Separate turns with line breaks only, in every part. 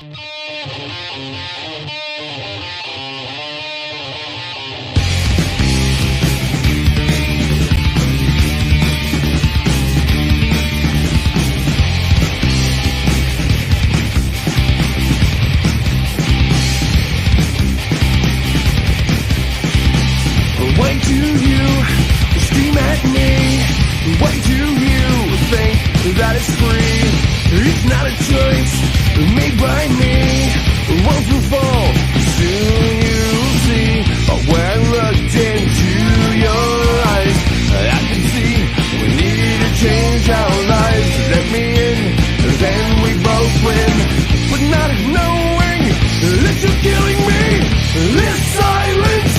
Why do you scream at me? Why do you think that it's free? It's not a choice made by me. Once we fall, soon you'll see. When I looked into your eyes, I can see we need to change our lives. Let me in, then we both win. But not knowing that you're killing me. This silence,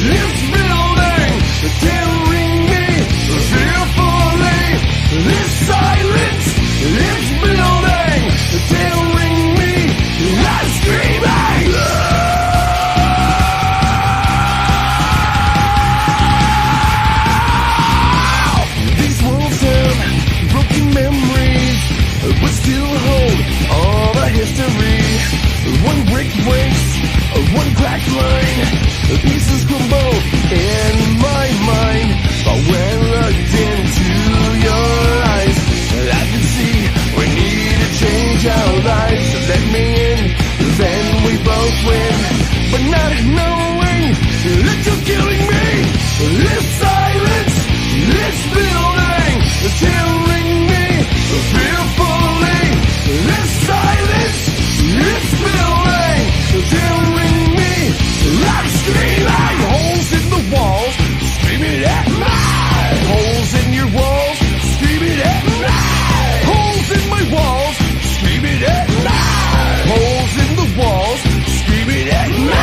this building, tearing me fearfully. This silence, this building, tearing me. I'm screaming. These walls have broken memories, but still hold all the history. One brick breaks, one cracked line, pieces crumble in my mind. But when I looked into your eyes, I can see we need to change our lives. Let me in, then we both win. But not knowing that you're killing me. This silence, this building, tearing me fearfully. This silence, this building, tearing me. I'm screaming. Holes in the walls, screaming at me. Holes in your walls, screaming at me. Holes in my walls, screaming at me. Holes in the walls, screaming at me.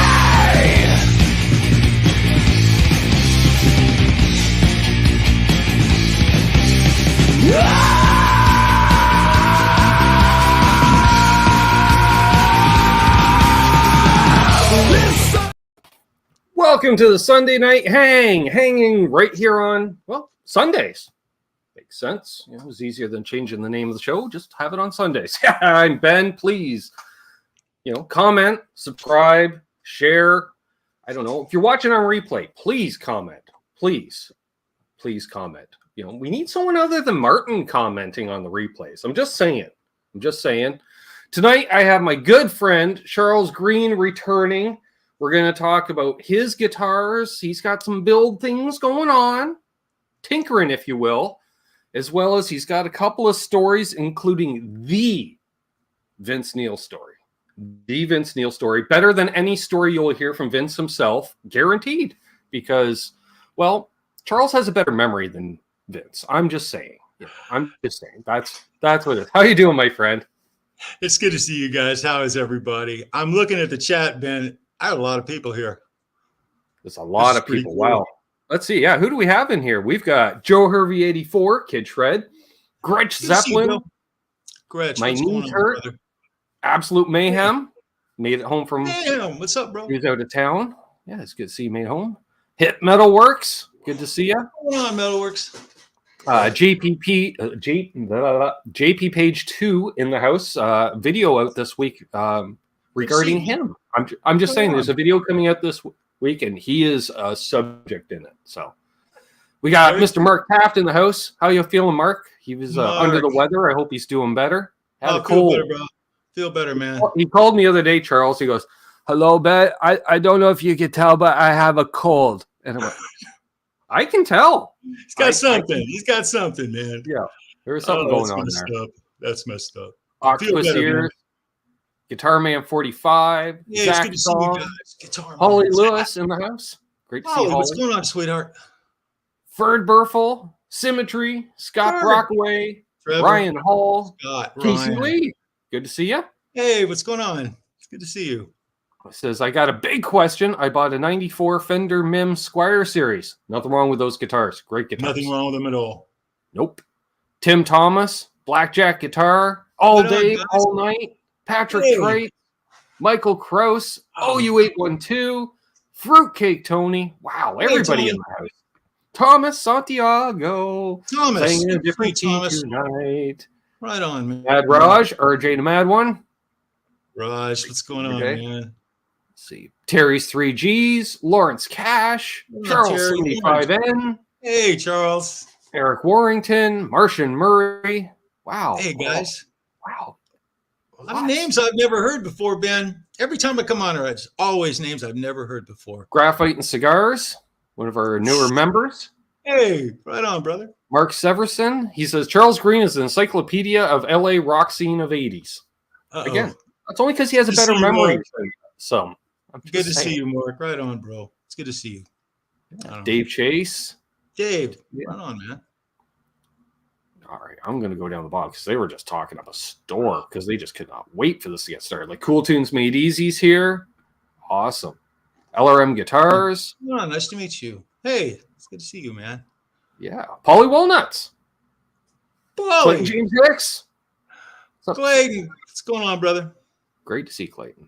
Welcome to the Sunday Night hanging right here on, well, Sundays. Makes sense. You know, it was easier than changing the name of the show. Just have it on Sundays. I'm Ben. Please, comment, subscribe, share. I don't know. If you're watching on replay, please comment. Please comment. We need someone other than Martin commenting on the replays. I'm just saying. Tonight, I have my good friend, Charles Greene, returning. We're going to talk about his guitars. He's got some build things going on, tinkering, if you will, as well as he's got a couple of stories, including the Vince Neil story. The Vince Neil story, better than any story you'll hear from Vince himself, guaranteed, because, well, Charles has a better memory than Vince. I'm just saying. That's what it is. How you doing, my friend?
It's good to see you guys. How is everybody? I'm looking at the chat, Ben. I have a lot of people here.
There's a lot of people. Cool. Wow. Let's see. Yeah, who do we have in here? We've got Joe Hervey 84, Kid Shred, Gretsch Zeppelin.
Gretsch,
my knees hurt. Brother? Absolute Mayhem. Made it home from.
Damn, what's up, bro?
He was out of town. Yeah, it's good to see you made home. Hit Metalworks. Good to see you.
What's going on, Metalworks?
JP Page 2 in the house. Video out this week regarding him. I'm just saying there's a video coming out this week, and he is a subject in it. So we got Mr. Mark Taft in the house. How you feeling, Mark? He was under the weather. I hope he's doing better. Had a cold.
Feel better, bro. Feel better, man.
He called me the other day, Charles. He goes, "Hello, Ben. I don't know if you can tell, but I have a cold." And I'm like, I can tell.
He's got something. He's got something, man.
Yeah, there's something going on there.
That's messed up.
Octopus Ears, Guitar Man 45,
yeah,
Zach
it's good to see you guys. Guitar Man.
Holly Lewis in the house. Great to see Holly.
What's going on, sweetheart?
Ferd Burfel, Symmetry, Scott Brockway,
Trevor,
Ryan Hall, Casey
Ryan.
Lee. Good to see you.
Hey, what's going on? It's good to see you.
It says, I got a big question. I bought a 94 Fender Mim Squire Series. Nothing wrong with those guitars. Great guitars.
Nothing wrong with them at all.
Nope. Tim Thomas, Blackjack Guitar, all day, all night. Patrick Trate, Michael Krause, OU812, Fruitcake Tony. Wow, everybody in the house. Thomas Santiago.
Thomas.
Playing a different team tonight.
Right on, man.
Mad Raj, RJ the Mad One.
Raj, what's going on,
Okay.
man?
Let's see. Terry's 3Gs, Lawrence Cash, Charles
Terry.
75N,
Hey, Charles.
Eric Warrington, Martian Murray. Wow.
Hey, guys.
Wow.
A lot of names I've never heard before, Ben. Every time I come on, it's always names I've never heard before.
Graphite and Cigars, one of our newer members.
Hey, right on, brother.
Mark Severson. He says Charles Greene is an encyclopedia of LA rock scene of 80s. Again, that's only because he has a better memory than some.
Good to see you, Mark. Right on, bro. It's good to see you.
Yeah. Dave Chase.
Dave, right on, man.
All right, I'm going to go down the bottom because they were just talking up a store because they just could not wait for this to get started. Like Cool Tunes Made Easy's here. Awesome. LRM Guitars.
Oh, nice to meet you. Hey, it's good to see you, man.
Yeah. Polly Walnuts.
Polly.
Clayton James Hicks.
Clayton, what's going on, brother?
Great to see Clayton.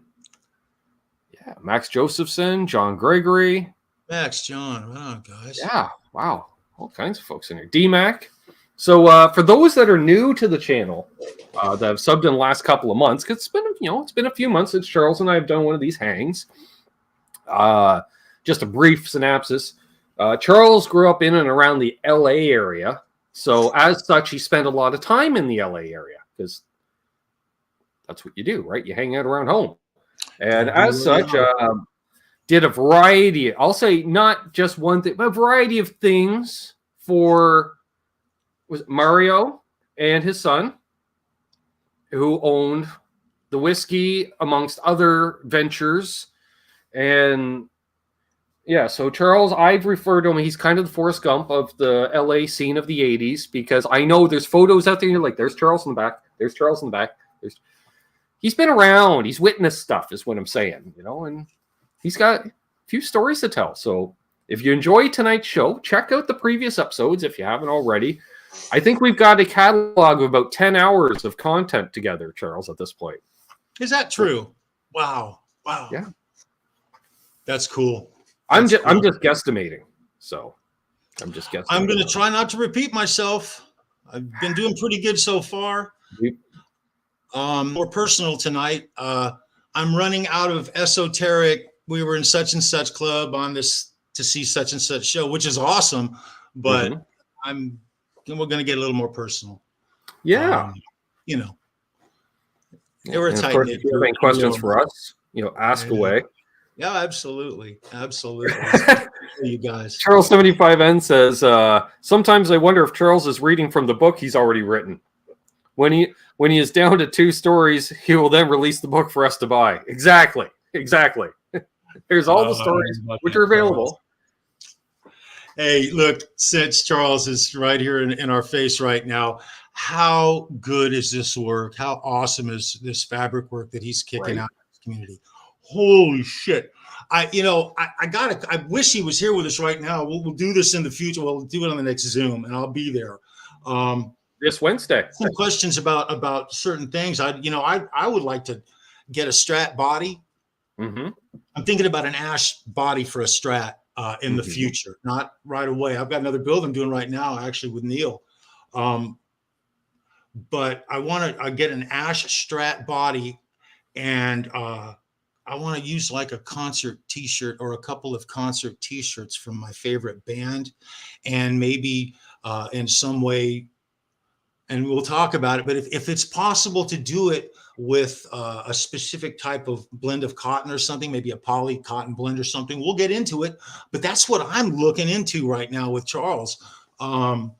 Yeah. Max Josephson, John Gregory.
Max, John, right on, guys.
Yeah. Wow. All kinds of folks in here. D-Mac. So for those that are new to the channel, that have subbed in the last couple of months, because it's been a few months since Charles and I have done one of these hangs. Just a brief synopsis. Charles grew up in and around the LA area. So as such, he spent a lot of time in the LA area because that's what you do, right? You hang out around home. And as such, did a variety, I'll say not just one thing, but a variety of things for was Mario and his son, who owned the whiskey amongst other ventures. And yeah, so Charles, I've referred to him, he's kind of the Forrest Gump of the LA scene of the 80s, because I know there's photos out there, and you're like, there's Charles in the back, there's Charles in the back. He's been around, he's witnessed stuff, is what I'm saying, and he's got a few stories to tell. So if you enjoyed tonight's show, check out the previous episodes if you haven't already. I think we've got a catalog of about 10 hours of content together, Charles, at this point.
Is that true? Wow.
Yeah.
That's cool.
I'm just guesstimating. So I'm just guessing.
I'm going to try not to repeat myself. I've been doing pretty good so far. More personal tonight. I'm running out of esoteric. We were in such and such club on this to see such and such show, which is awesome. But we're going to get a little more personal.
Yeah.
They were tight.
Of course, if you have any questions for us, ask away.
Yeah, absolutely. You guys.
Charles 75N says, sometimes I wonder if Charles is reading from the book he's already written. When he is down to 2 stories, he will then release the book for us to buy. Exactly. There's all the stories which are available.
Hey, look, since Charles is right here in our face right now, how good is this work? How awesome is this fabric work that he's kicking out in the community? Holy shit. I wish he was here with us right now. We'll do this in the future. We'll do it on the next Zoom, and I'll be there.
This Wednesday.
Some questions about certain things. I would like to get a Strat body.
Mm-hmm.
I'm thinking about an ash body for a Strat in the future, not right away. I've got another build I'm doing right now, actually, with Neil. But I want to get an ash Strat body, and I want to use like a concert T-shirt or a couple of concert T-shirts from my favorite band, and maybe in some way, and we'll talk about it. But if it's possible to do it with a specific type of blend of cotton or something, maybe a poly cotton blend or something, we'll get into it. But that's what I'm looking into right now with Charles. I'm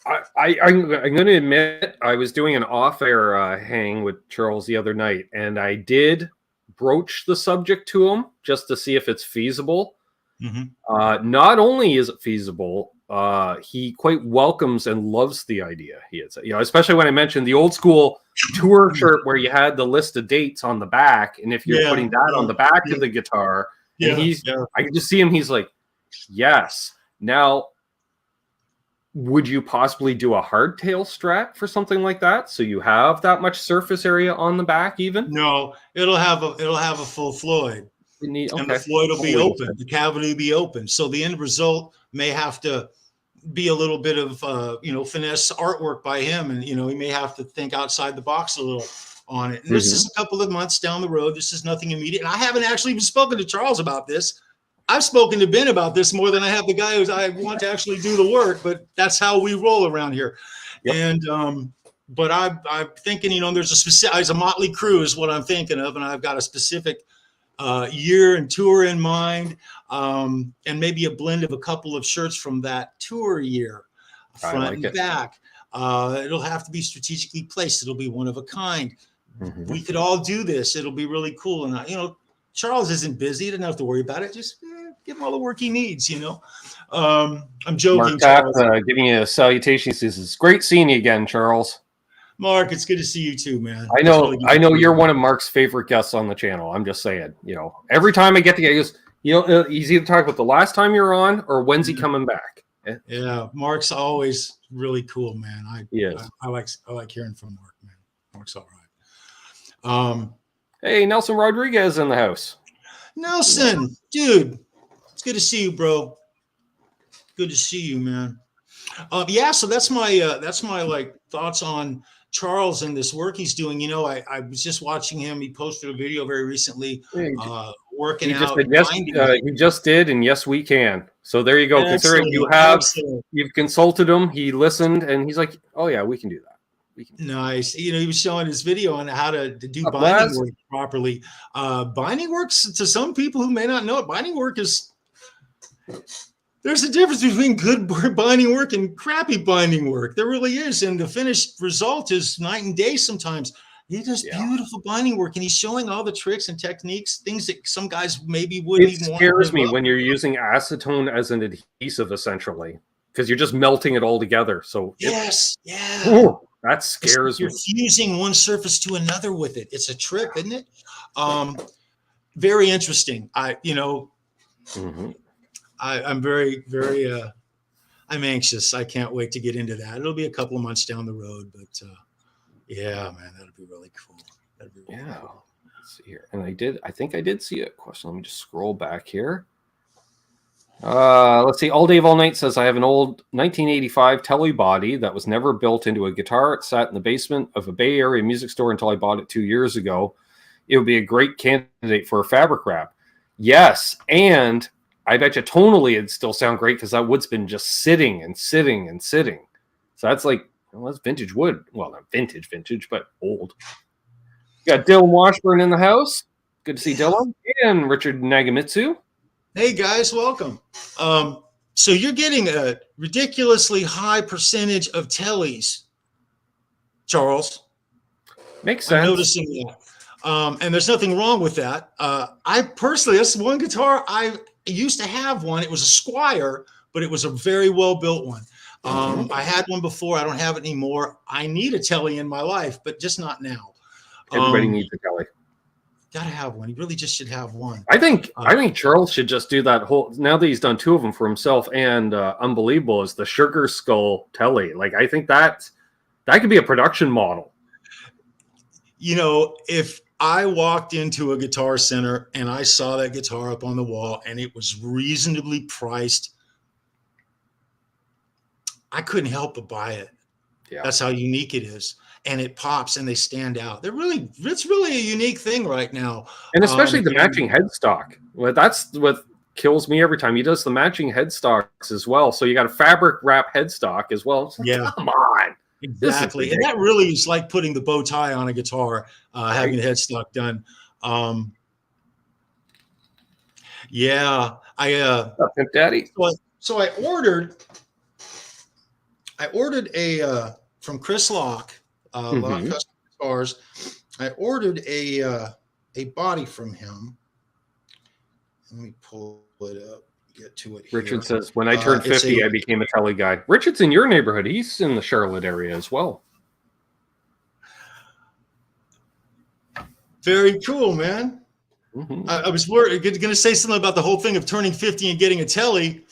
going to admit I was doing an off-air hang with Charles the other night, and I did broach the subject to him just to see if it's feasible. Not only is it feasible, he quite welcomes and loves the idea. He is, especially when I mentioned the old school tour shirt where you had the list of dates on the back, and if you're putting that on the back of the guitar, and I can just see him. He's like, yes. Now, would you possibly do a hardtail Strat for something like that, so you have that much surface area on the back? Even
no, it'll have a full Floyd. And the Floyd will be open. The cavity will be open. So the end result may have to, be a little bit of finesse artwork by him, and he may have to think outside the box a little on it. And this is a couple of months down the road. This is nothing immediate. And I haven't actually even spoken to Charles about this. I've spoken to Ben about this more than I have the guy who I want to actually do the work, but that's how we roll around here. Yep. And but I'm thinking, there's a motley crew is what I'm thinking of, and I've got a specific year and tour in mind, and maybe a blend of a couple of shirts from that tour year, front and back. It'll have to be strategically placed. It'll be one of a kind. We could all do this. It'll be really cool. And Charles isn't busy. He doesn't have to worry about it. Just give him all the work he needs. I'm joking.
Mark, giving you a salutation. He says, "It's great seeing you again, Charles."
Mark, it's good to see you too, man.
I know you're one of Mark's favorite guests on the channel. I'm just saying, every time I get together, he goes, he's either talking about the last time you're on or when's he coming back.
Yeah, Mark's always really cool, man. I like hearing from Mark, man. Mark's all right.
Hey, Nelson Rodriguez in the house.
Nelson, dude, it's good to see you, bro. Good to see you, man. So that's my like thoughts on Charles and this work he's doing. I was just watching him. He posted a video very recently, working out.
He just did, and yes, we can. So there you go. Considering you've consulted him, he listened, and he's like, "Oh yeah, we can do that."
Nice. He was showing his video on how to do binding work properly. Binding works, to some people who may not know it, binding work is. There's a difference between good binding work and crappy binding work. There really is. And the finished result is night and day sometimes. He does beautiful binding work, and he's showing all the tricks and techniques, things that some guys maybe wouldn't even want. It scares me
when you're using acetone as an adhesive, essentially, because you're just melting it all together. So that scares me.
You're fusing one surface to another with it. It's a trip, isn't it? Very interesting. I'm very, very, I'm anxious. I can't wait to get into that. It'll be a couple of months down the road, but yeah, man, that'll be really cool.
Cool. Let's see here. And I think I did see a question. Let me just scroll back here. Let's see. All Day, All Night says, I have an old 1985 Tele body that was never built into a guitar. It sat in the basement of a Bay Area music store until I bought it 2 years ago. It would be a great candidate for a fabric wrap. Yes. And I bet you tonally it'd still sound great because that wood's been just sitting and sitting and sitting. So that's like, that's vintage wood. Well, not vintage, but old. Got Dylan Washburn in the house. Good to see Dylan. And Richard Nagamitsu.
Hey, guys, welcome. So you're getting a ridiculously high percentage of Teles, Charles.
Makes sense.
I'm noticing that. And there's nothing wrong with that. I personally, that's one guitar I used to have one. It was a Squire, but it was a very well-built one. I had one before. I don't have it anymore. I need a Tele in my life, but just not now.
Everybody needs a Tele.
Gotta have one. He really just should have one.
I think Charles should just do that whole. Now that he's done two of them for himself, and Unbelievable is the Sugar Skull Tele. Like, I think that could be a production model.
If I walked into a Guitar Center and I saw that guitar up on the wall and it was reasonably priced, I couldn't help but buy it. Yeah. That's how unique it is. And it pops and they stand out. It's really a unique thing right now.
And especially the matching headstock. Well, that's what kills me every time. He does the matching headstocks as well. So you got a fabric wrap headstock as well.
Yeah.
Come on.
Exactly. And that really is like putting the bow tie on a guitar, having the headstock done.
Pimp Daddy.
So I ordered a from Chris Locke, Locke Custom Guitars. I ordered a body from him. Let me pull it up. Get to it.
Richard says, when I turned 50, I became a Tele guy. Richard's in your neighborhood. He's in the Charlotte area as well.
Very cool, man. I was going to say something about the whole thing of turning 50 and getting a Tele.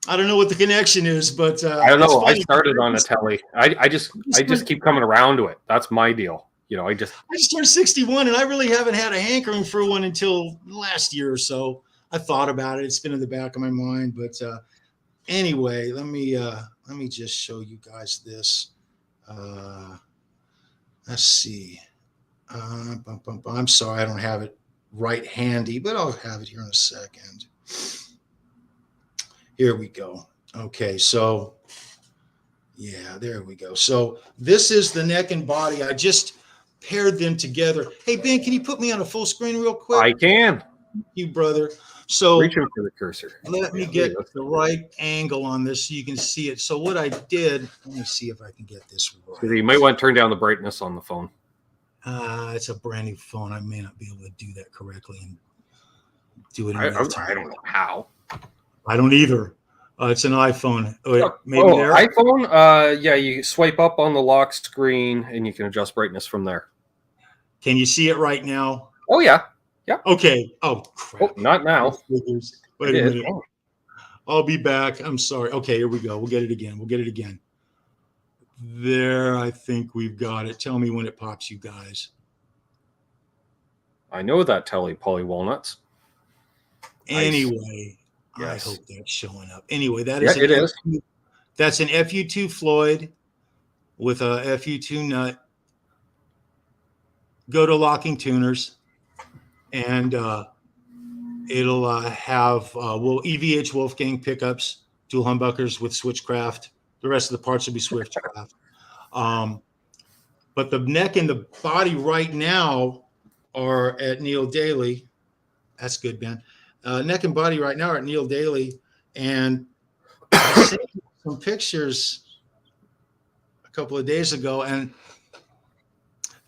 I don't know what the connection is, but
I don't know. I started on a Tele. I just keep coming around to it. That's my deal. I just
turned 61, and I really haven't had a hankering for one until last year or so. I thought about it. It's been in the back of my mind, but Anyway, let me just show you guys this. Let's see. I'm sorry, I don't have it right handy, but I'll have it here in a second. Here we go. Okay, so yeah, there we go. So this is the neck and body. I just paired them together. Hey, Ben, can you put me on a full screen real quick?
I can.
Thank you, brother. So
Reaching for the cursor.
let me get the right angle on this so you can see it. So what I did, let me see if I can get this right.
You might want to turn down the brightness on the phone.
It's a brand new phone. I may not be able to do that correctly and do it.
I don't know how.
I don't either. It's an iPhone. Maybe there.
iPhone. Yeah, you swipe up on the lock screen and you can adjust brightness from there.
Can you see it right now?
Oh yeah. Yeah.
Okay. Oh crap.
Oh, not now.
Wait a minute. I'll be back. I'm sorry. Okay, here we go. We'll get it again. There, I think we've got it. Tell me when it pops, you guys.
I know that Tele Poly Walnuts.
Anyway,
yes.
I hope that's showing up. Anyway, that is
it is.
That's an FU2 Floyd with a FU2 nut. Go to Locking Tuners, and it'll have EVH Wolfgang pickups, dual humbuckers with Switchcraft. The rest of the parts will be Switchcraft. But the neck and the body right now are at Neil Daly. That's good, Ben. Neck and body right now are at Neil Daly. And I sent some pictures a couple of days ago, and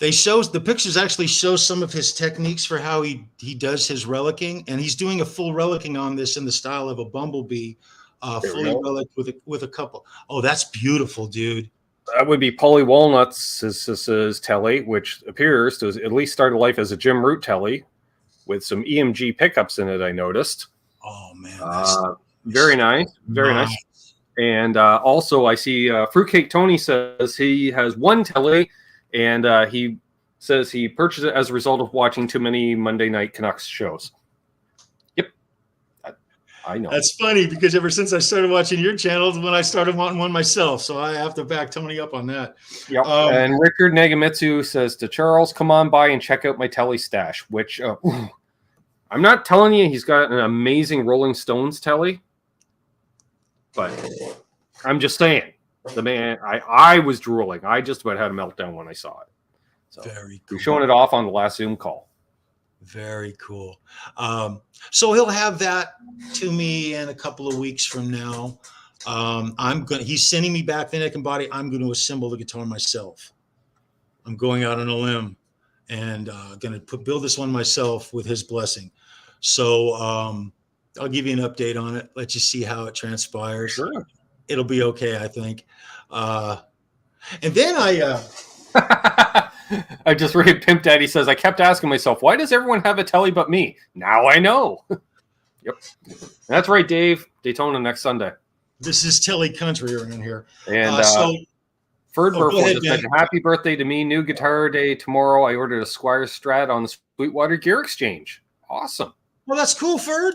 the pictures actually show some of his techniques for how he does his relicking. And he's doing a full relicking on this in the style of a Bumblebee. Fully relic with a couple. Oh, that's beautiful, dude.
That would be Poly Walnuts. This is Tele, which appears to at least start a life as a Jim Root Tele with some EMG pickups in it. I noticed.
Oh man,
very nice, very nice. And also, I see Fruitcake Tony says he has one Tele, and he says he purchased it as a result of watching too many Monday Night Canucks shows. I know.
That's funny because ever since I started watching your channels, when I started wanting one myself, so I have to back Tony up on that.
Yeah. And Richard Nagamitsu says to Charles, "Come on by and check out my Tele stash." Which I'm not telling you, he's got an amazing Rolling Stones Tele, but I'm just saying, the man. I was drooling. I just about had a meltdown when I saw it. So
very cool.
We're showing it off on the last Zoom call.
Very cool. So he'll have that to me in a couple of weeks from now. He's sending me back the neck and body. I'm going to assemble the guitar myself. I'm going out on a limb and going to build this one myself with his blessing. So I'll give you an update on it. Let you see how it transpires.
Sure.
It'll be okay, I think. And then
I just read Pimp Daddy says, I kept asking myself, why does everyone have a Tele but me? Now I know. Yep. That's right, Dave. Daytona next Sunday.
This is Tele Country around here.
And Ferd Burford said, happy birthday to me. New guitar day tomorrow. I ordered a Squire Strat on the Sweetwater Gear Exchange. Awesome.
Well, that's cool, Ferd.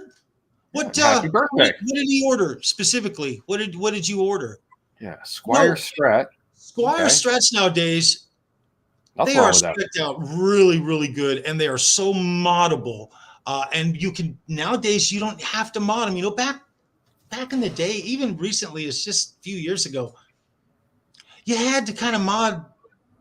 Happy birthday.
What did he order specifically? What did you order?
Yeah, Squire Strat.
Squire Strats nowadays,
Nothing
they
wrong
are
with that.
spec'd out really, really good, and they are so moddable. And you can nowadays you don't have to mod them. You know, back in the day, even recently, it's just a few years ago, you had to kind of mod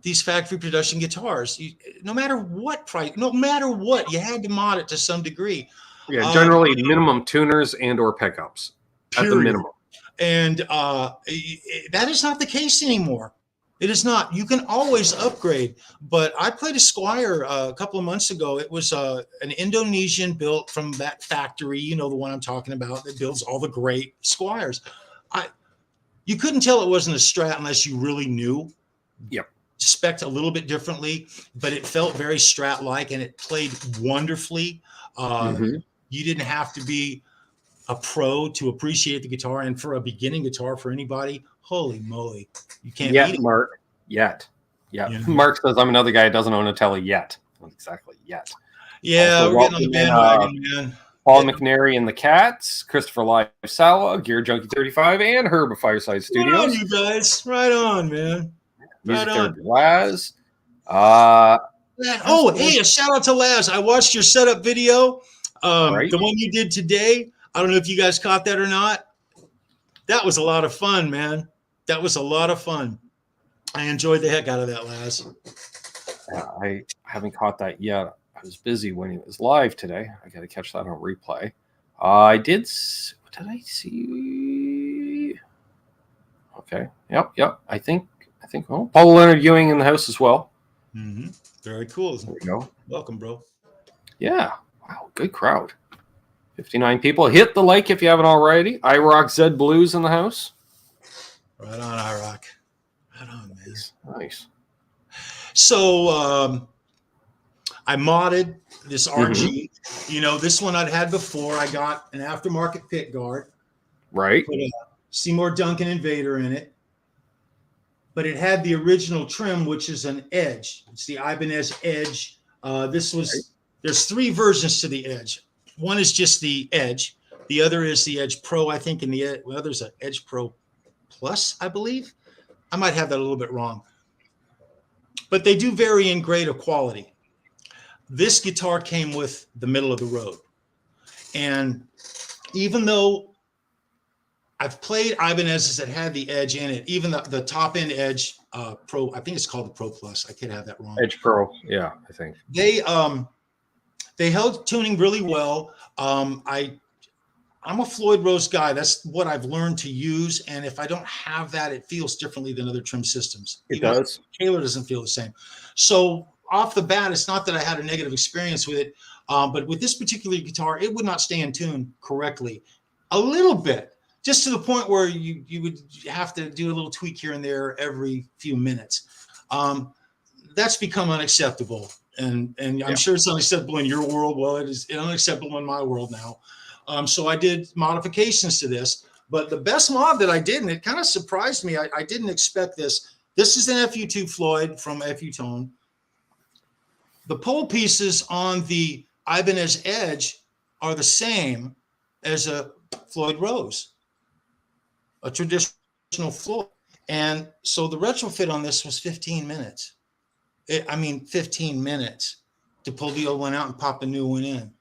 these factory production guitars. No matter what price, no matter what, you had to mod it to some degree.
Yeah, generally minimum tuners and or pickups at the minimum.
And that is not the case anymore. It is not. You can always upgrade. But I played a Squire a couple of months ago. It was an Indonesian built from that factory. You know the one I'm talking about that builds all the great Squires. You couldn't tell it wasn't a Strat unless you really knew.
Yep.
Spec'd a little bit differently, but it felt very Strat-like, and it played wonderfully. You didn't have to be a pro to appreciate the guitar, and for a beginning guitar for anybody, holy moly, you can't beat it.
Mark. Yet. Yeah. Mark says I'm another guy who doesn't own a Tele yet. Not exactly yet.
Yeah, we're getting on the bandwagon, man.
Paul McNary and the Cats, Christopher Live Sala, Gear Junkie 35, and Herb of Fireside Studios.
Right on, you guys. Right on, man.
Music
Right
Therapy
on.
Laz.
Oh, hey, a shout out to Laz. I watched your setup video.
Right.
The one you did today. I don't know if you guys caught that or not. That was a lot of fun, man. That was a lot of fun. I enjoyed the heck out of that, Laz.
I haven't caught that yet. I was busy when it was live today. I got to catch that on replay. I did. What did I see? Okay. Yep. I think. Oh, Paul Leonard Ewing in the house as well.
Mm-hmm. Very cool.
There we go.
Welcome, bro.
Yeah. Wow. Good crowd. 59 people. Hit the like if you haven't already. iRock Zed Blues in the house.
Right on, iRock. Right on, man.
Nice.
So I modded this RG. You know, this one I'd had before. I got an aftermarket pit guard.
Right.
Put a Seymour Duncan Invader in it. But it had the original trim, which is an Edge. It's the Ibanez Edge. There's 3 versions to the Edge. One is just the Edge. The other is the Edge Pro, I think, and the other's an Edge Pro Plus, I believe. I might have that a little bit wrong. But they do vary in grade of quality. This guitar came with the middle of the road. And even though I've played Ibanez's that had the Edge in it, even the top end Edge Pro, I think it's called the Pro Plus. I could have that wrong.
Edge Pro, yeah, I think.
They held tuning really well. I'm a Floyd Rose guy. That's what I've learned to use. And if I don't have that, it feels differently than other trim systems.
It does.
Taylor doesn't feel the same. So off the bat, it's not that I had a negative experience with it, but with this particular guitar, it would not stay in tune correctly. A little bit. Just to the point where you would have to do a little tweak here and there every few minutes. That's become unacceptable. And I'm sure it's unacceptable in your world. Well, it is unacceptable in my world now. So I did modifications to this. But the best mod that I did, and it kind of surprised me, I didn't expect this. This is an FU2 Floyd from FU Tone. The pole pieces on the Ibanez Edge are the same as a Floyd Rose, a traditional Floyd. And so the retrofit on this was 15 minutes. 15 minutes to pull the old one out and pop a new one in.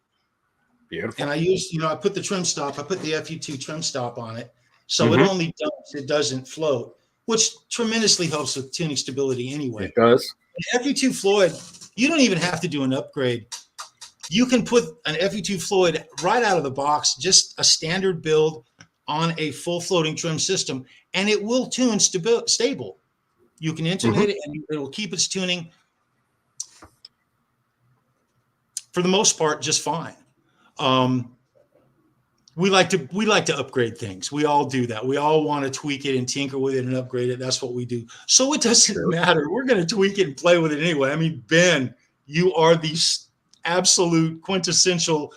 Beautiful.
And I used, I put the trim stop, I put the FU2 trim stop on it. So it only dumps, it doesn't float, which tremendously helps with tuning stability anyway.
It does.
The FU2 Floyd, you don't even have to do an upgrade. You can put an FU2 Floyd right out of the box, just a standard build on a full floating trim system, and it will tune stable. You can intonate it and it will keep its tuning for the most part just fine. We like to upgrade things. We all do that. We all want to tweak it and tinker with it and upgrade it. That's what we do. So it doesn't matter. We're going to tweak it and play with it anyway. I mean, Ben, you are the absolute quintessential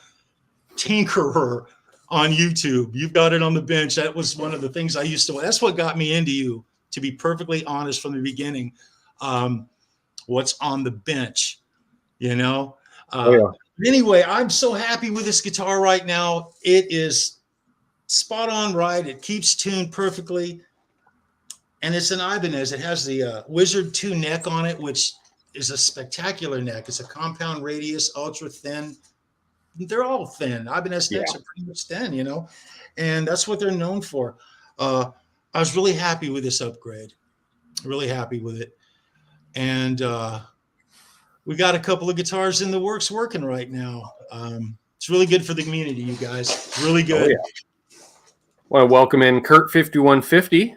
tinkerer on YouTube. You've got it on the bench. That was one of the things I used to. That's what got me into you, to be perfectly honest from the beginning. What's on the bench, Anyway, I'm so happy with this guitar right now. It is spot on right. It keeps tuned perfectly. And it's an Ibanez. It has the Wizard 2 neck on it, which is a spectacular neck. It's a compound radius, ultra thin. They're all thin. Ibanez necks are pretty much thin, and that's what they're known for. I was really happy with this upgrade. Really happy with it. And we got a couple of guitars in the works working right now. It's really good for the community, you guys. Really good.
Oh, yeah. Want to welcome in Kurt 5150.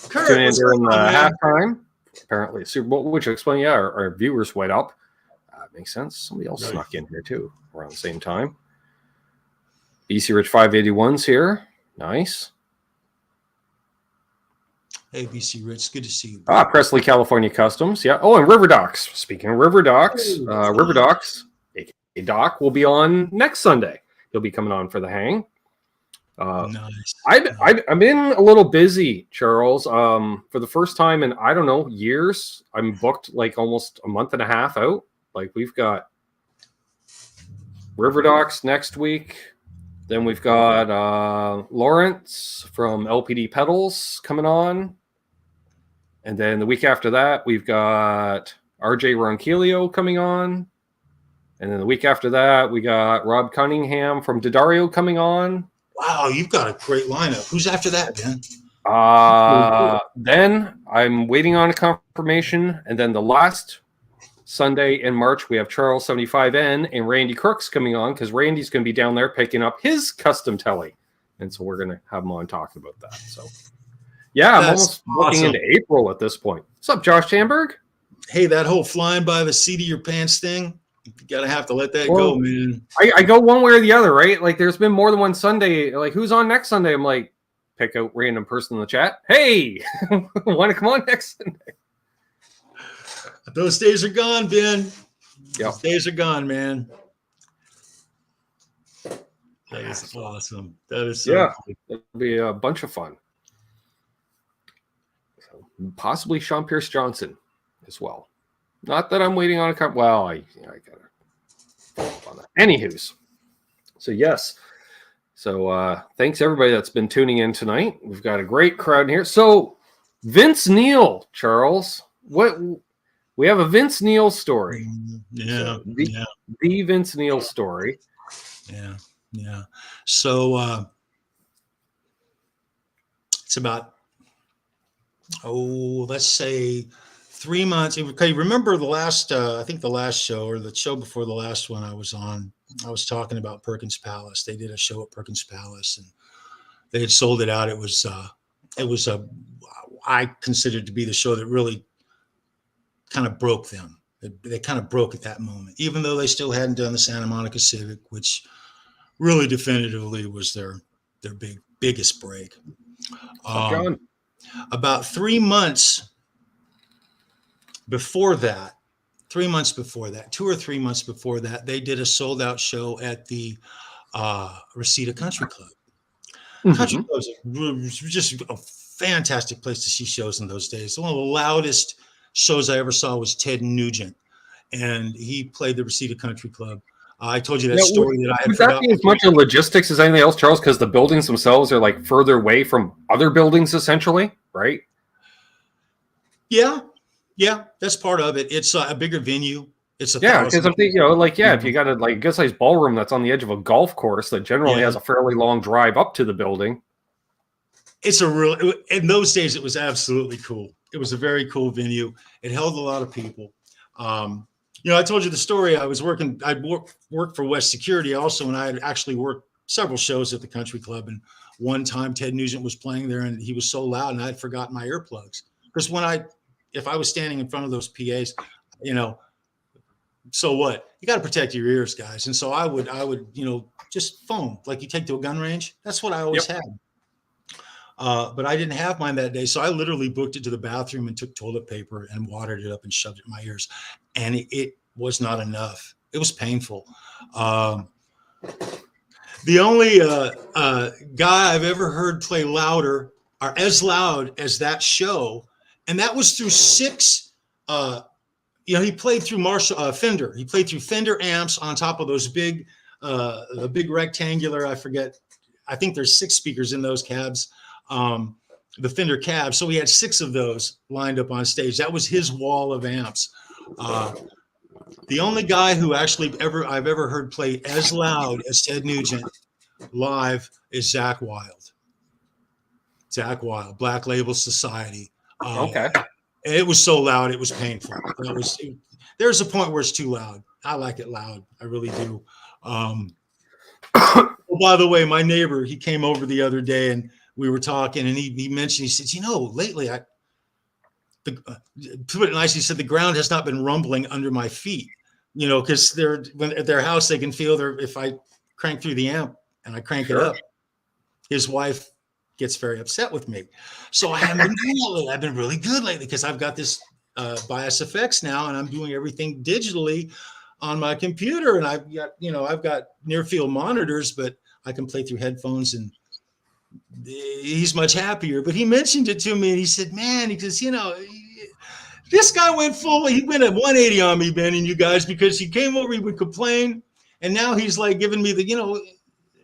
Kurt,
tuning in during the halftime. Apparently, Super Bowl, which will explain, our viewers went up. Makes sense. Somebody else snuck in here too around the same time. BC Rich 581's here. Nice.
Hey, BC Rich, good to see you.
Presley, California Customs. Yeah. Oh, and River Docs. Speaking of River Docs, River Docs, aka Doc, will be on next Sunday. He'll be coming on for the hang.
Nice.
I've been a little busy, Charles. For the first time in, I don't know, years, I'm booked like almost a month and a half out. Like we've got River Docs next week, Then we've got Lawrence from LPD Pedals coming on. And then the week after that, we've got RJ Ronquillo coming on. And then the week after that, we got Rob Cunningham from Daddario coming on.
Wow, you've got a great lineup. Who's after that, Ben?
Then I'm waiting on a confirmation. And then the last Sunday in March, we have Charles 75N and Randy Crooks coming on because Randy's going to be down there picking up his custom telly. And so we're going to have him on talking about that. So, yeah, I'm almost looking into April at this point. What's up, Josh Tamberg?
Hey, that whole flying by the seat of your pants thing, you got to have to let that go, man.
I go one way or the other, right? Like, there's been more than one Sunday. Like, who's on next Sunday? I'm like, pick out random person in the chat. Hey, want to come on next Sunday?
Those days are gone, Ben.
Yep.
Those days are gone, man. That is awesome. That is so cool.
It'll be a bunch of fun. So, possibly Sean Pierce Johnson as well. Not that I'm waiting on a well, I gotta follow up on that. Anywho's. So yes. So thanks everybody that's been tuning in tonight. We've got a great crowd in here. So Vince Neil, Charles, we have a Vince Neil story.
Yeah.
So the Vince Neil story.
Yeah. So it's about let's say 3 months. Okay, remember the last I think the last show or the show before the last one I was on, I was talking about Perkins Palace. They did a show at Perkins Palace and they had sold it out. It was I considered to be the show that really kind of broke them. They kind of broke at that moment, even though they still hadn't done the Santa Monica Civic, which really definitively was their biggest break. About 3 months before that, 2 or 3 months before that, they did a sold out show at the Reseda Country Club. Mm-hmm. Country Club was just a fantastic place to see shows in those days. One of the loudest shows I ever saw was Ted Nugent, and he played the Reseda Country Club. I told you that story that I had forgotten.
Would that be as much a logistics as anything else, Charles? Because the buildings themselves are like further away from other buildings, essentially, right?
Yeah, that's part of it. It's a bigger venue. It's
because I'm thinking, if you got a good sized ballroom that's on the edge of a golf course that generally has a fairly long drive up to the building.
It's in those days it was absolutely cool. It was a very cool venue. It held a lot of people. I told you the story. I worked for West Security also, and I had actually worked several shows at the country club. And one time Ted Nugent was playing there, and he was so loud, and I had forgotten my earplugs. Because if I was standing in front of those PAs, so what? You got to protect your ears, guys. And so I would, just foam like you take to a gun range. That's what I always had. But I didn't have mine that day. So I literally booked it to the bathroom and took toilet paper and watered it up and shoved it in my ears. And it was not enough. It was painful. The only guy I've ever heard play louder or as loud as that show, and that was through 6, he played through Fender. He played through Fender amps on top of those big rectangular, I think there's 6 speakers in those cabs. The Fender cabs. So he had 6 of those lined up on stage. That was his wall of amps. The only guy who actually I've ever heard play as loud as Ted Nugent live is Zakk Wylde. Zakk Wylde, Black Label Society.
Okay.
It was so loud, it was painful. There's a point where it's too loud. I like it loud. I really do. By the way, my neighbor, he came over the other day and we were talking, and he mentioned, he said, lately to put it nice, he said, the ground has not been rumbling under my feet, because at their house, they can feel if I crank through the amp and I crank it up, his wife gets very upset with me. So I haven't been doing that lately. I've been really good lately because I've got this Bias FX now, and I'm doing everything digitally on my computer, and I've got near field monitors, but I can play through headphones, and he's much happier. But he mentioned it to me, and he said, man, this guy went at 180 on me, Ben, and you guys, because he came over, he would complain, and now he's like giving me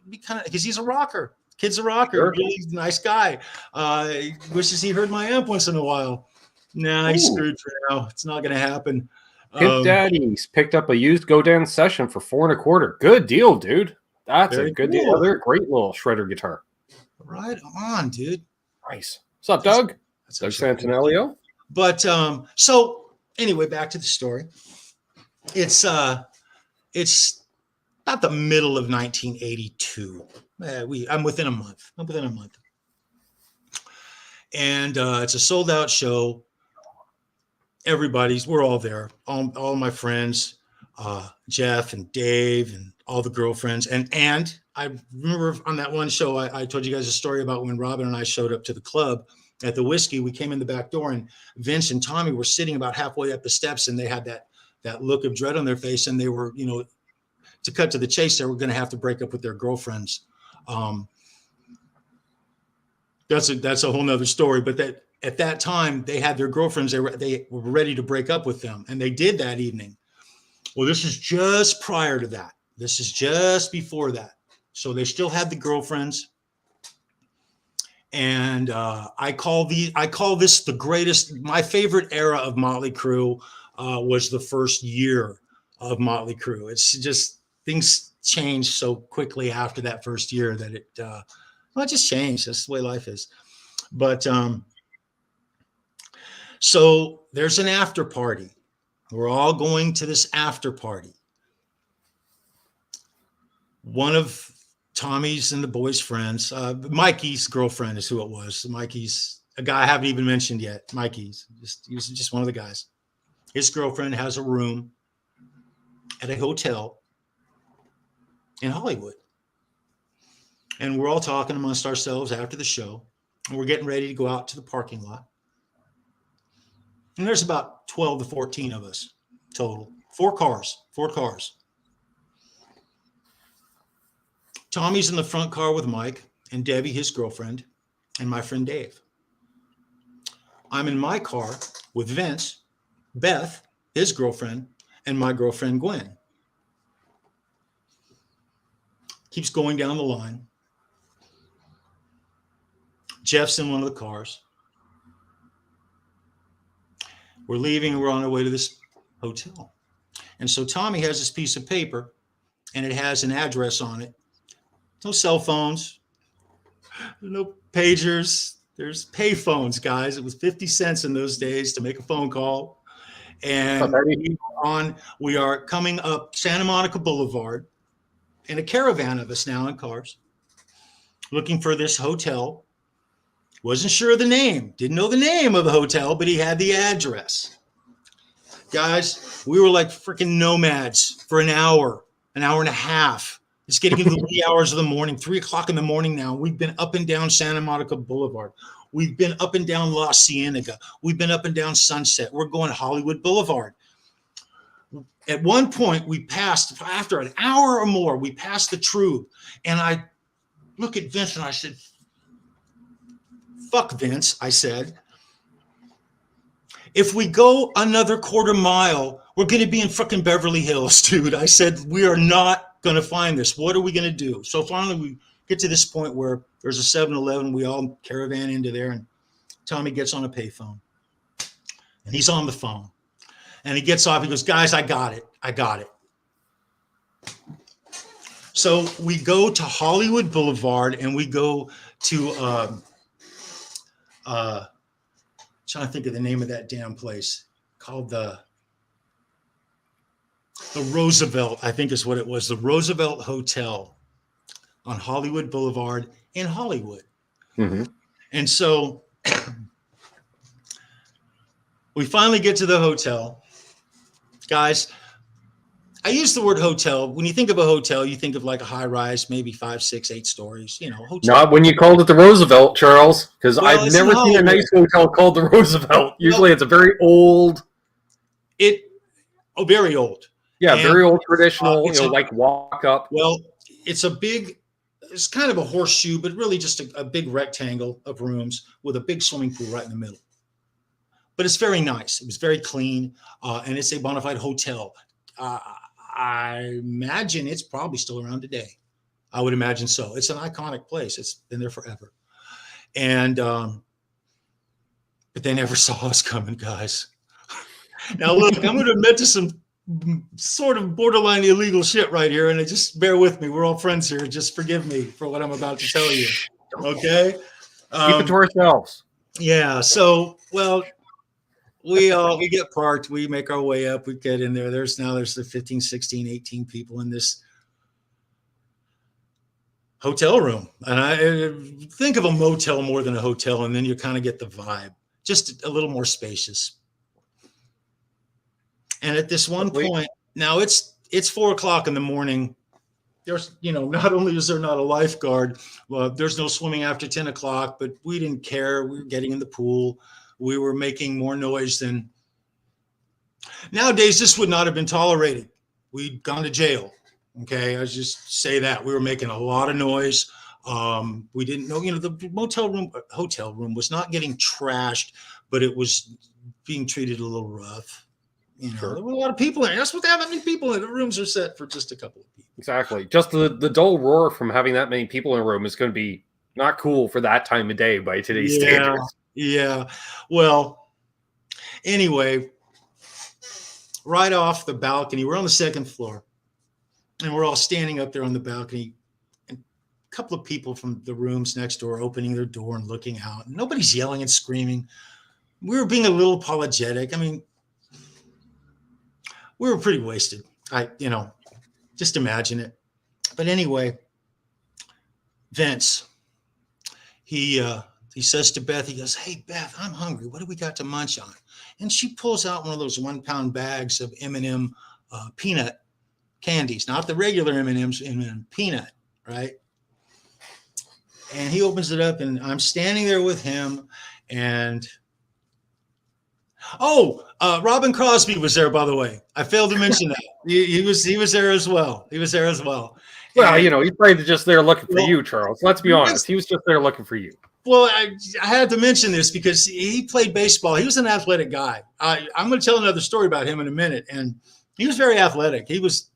be kind of, because he's a rocker. Kid's a rocker,
Sure.
really nice guy. Wishes he heard my amp once in a while. Nah, he's
Ooh.
screwed for now. It's not going to happen.
Pimp Daddy's picked up a used Go Down session for $4.25. Good deal, dude. That's a
Very
good
cool.
deal. They're a great little shredder guitar.
Right on, dude.
Nice. What's up, Doug?
That's
Doug
actually-
Santinello.
But so anyway, back to the story. It's about the middle of 1982. I'm within a month. And it's a sold out show. We're all there. All my friends, Jeff and Dave and all the girlfriends. And I remember on that one show, I told you guys a story about when Robin and I showed up to the club at the Whiskey. We came in the back door and Vince and Tommy were sitting about halfway up the steps, and they had that look of dread on their face. And they were, to cut to the chase, they were going to have to break up with their girlfriends. That's a whole nother story, but that at that time they had their girlfriends. They were ready to break up with them, and they did that evening. Well, this is just prior to that. This is just before that. So they still had the girlfriends. And I call this the greatest. My favorite era of Motley Crue was the first year of Motley Crue. It's just things changed so quickly after that first year that it just changed. That's the way life is. But so there's an after party. We're all going to this after party. One of Tommy's and the boys' friends, Mikey's girlfriend is who it was. Mikey's a guy I haven't even mentioned yet. Mikey's he was just one of the guys. His girlfriend has a room at a hotel in Hollywood. And we're all talking amongst ourselves after the show. And we're getting ready to go out to the parking lot. And there's about 12 to 14 of us total. Four cars. Tommy's in the front car with Mike and Debbie, his girlfriend, and my friend Dave. I'm in my car with Vince, Beth, his girlfriend, and my girlfriend Gwen. Keeps going down the line. Jeff's in one of the cars. We're leaving. We're on our way to this hotel. And so Tommy has this piece of paper, and it has an address on it. No cell phones, no pagers. There's pay phones, guys. It was 50 cents in those days to make a phone call. And we are coming up Santa Monica Boulevard in a caravan of us now in cars, looking for this hotel. Wasn't sure of the name, didn't know the name of the hotel, but he had the address. Guys, we were like freaking nomads for an hour and a half. It's getting into the wee hours of the morning, 3 o'clock in the morning now. We've been up and down Santa Monica Boulevard. We've been up and down La Cienega. We've been up and down Sunset. We're going Hollywood Boulevard. At one point, we passed, after an hour or more, we passed the True. And I look at Vince and I said, fuck Vince, I said. If we go another quarter mile, we're going to be in fucking Beverly Hills, dude. I said, we are not going to find this. What are we going to do? So finally we get to this point where there's a 7-Eleven. We all caravan into there, and Tommy gets on a payphone, and he's on the phone, and he gets off. He goes, guys, I got it. So we go to Hollywood Boulevard, and we go to trying to think of the name of that damn place, called the Roosevelt, I think is what it was, the Roosevelt Hotel on Hollywood Boulevard in Hollywood. Mm-hmm. And so we finally get to the hotel. Guys, I use the word hotel. When you think of a hotel, you think of like a high rise, maybe 5, 6, 8 stories, hotel.
Not when you called it the Roosevelt, Charles, because I've never seen a nice hotel called the Roosevelt. Usually it's a very old.
Very old.
Yeah, very old traditional, like walk up.
Well, it's kind of a horseshoe, but really just a big rectangle of rooms with a big swimming pool right in the middle. But it's very nice. It was very clean, and it's a bona fide hotel. I imagine it's probably still around today. I would imagine so. It's an iconic place. It's been there forever. And but they never saw us coming, guys. Now look, I'm going to admit to some sort of borderline illegal shit right here, and just bear with me. We're all friends here. Just forgive me for what I'm about to tell you. Okay?
Keep it to ourselves.
Yeah. So, well, we get parked. We make our way up. We get in there. There's the 15, 16, 18 people in this hotel room. And I think of a motel more than a hotel, and then you kind of get the vibe. Just a little more spacious. And at this one point, now it's 4:00 in the morning. There's, not only is there not a lifeguard, there's no swimming after 10 o'clock, but we didn't care. We were getting in the pool. We were making more noise than nowadays. This would not have been tolerated. We'd gone to jail. Okay. I just say that we were making a lot of noise. We didn't know, the hotel room was not getting trashed, but it was being treated a little rough.
Sure.
There were a lot of people in there. That's what they have. That many people in the rooms are set for just a couple of people.
Exactly. Just the dull roar from having that many people in a room is going to be not cool for that time of day by today's standards.
Yeah. Well, anyway, right off the balcony, we're on the second floor, and we're all standing up there on the balcony. And a couple of people from the rooms next door opening their door and looking out. Nobody's yelling and screaming. We were being a little apologetic. I mean, we were pretty wasted. Just imagine it. But anyway, Vince, he says to Beth, he goes, "Hey, Beth, I'm hungry. What do we got to munch on?" And she pulls out one of those 1-pound bags of M&M peanut candies, not the regular M&Ms, M&M peanut, right? And he opens it up, and I'm standing there with him, and Robin Crosby was there, by the way. I failed to mention that. He was there as well. Well,
he's probably just there looking for you, Charles. Let's be honest. He was just there looking for you.
Well, I had to mention this because he played baseball. He was an athletic guy. I'm going to tell another story about him in a minute. And he was very athletic. He was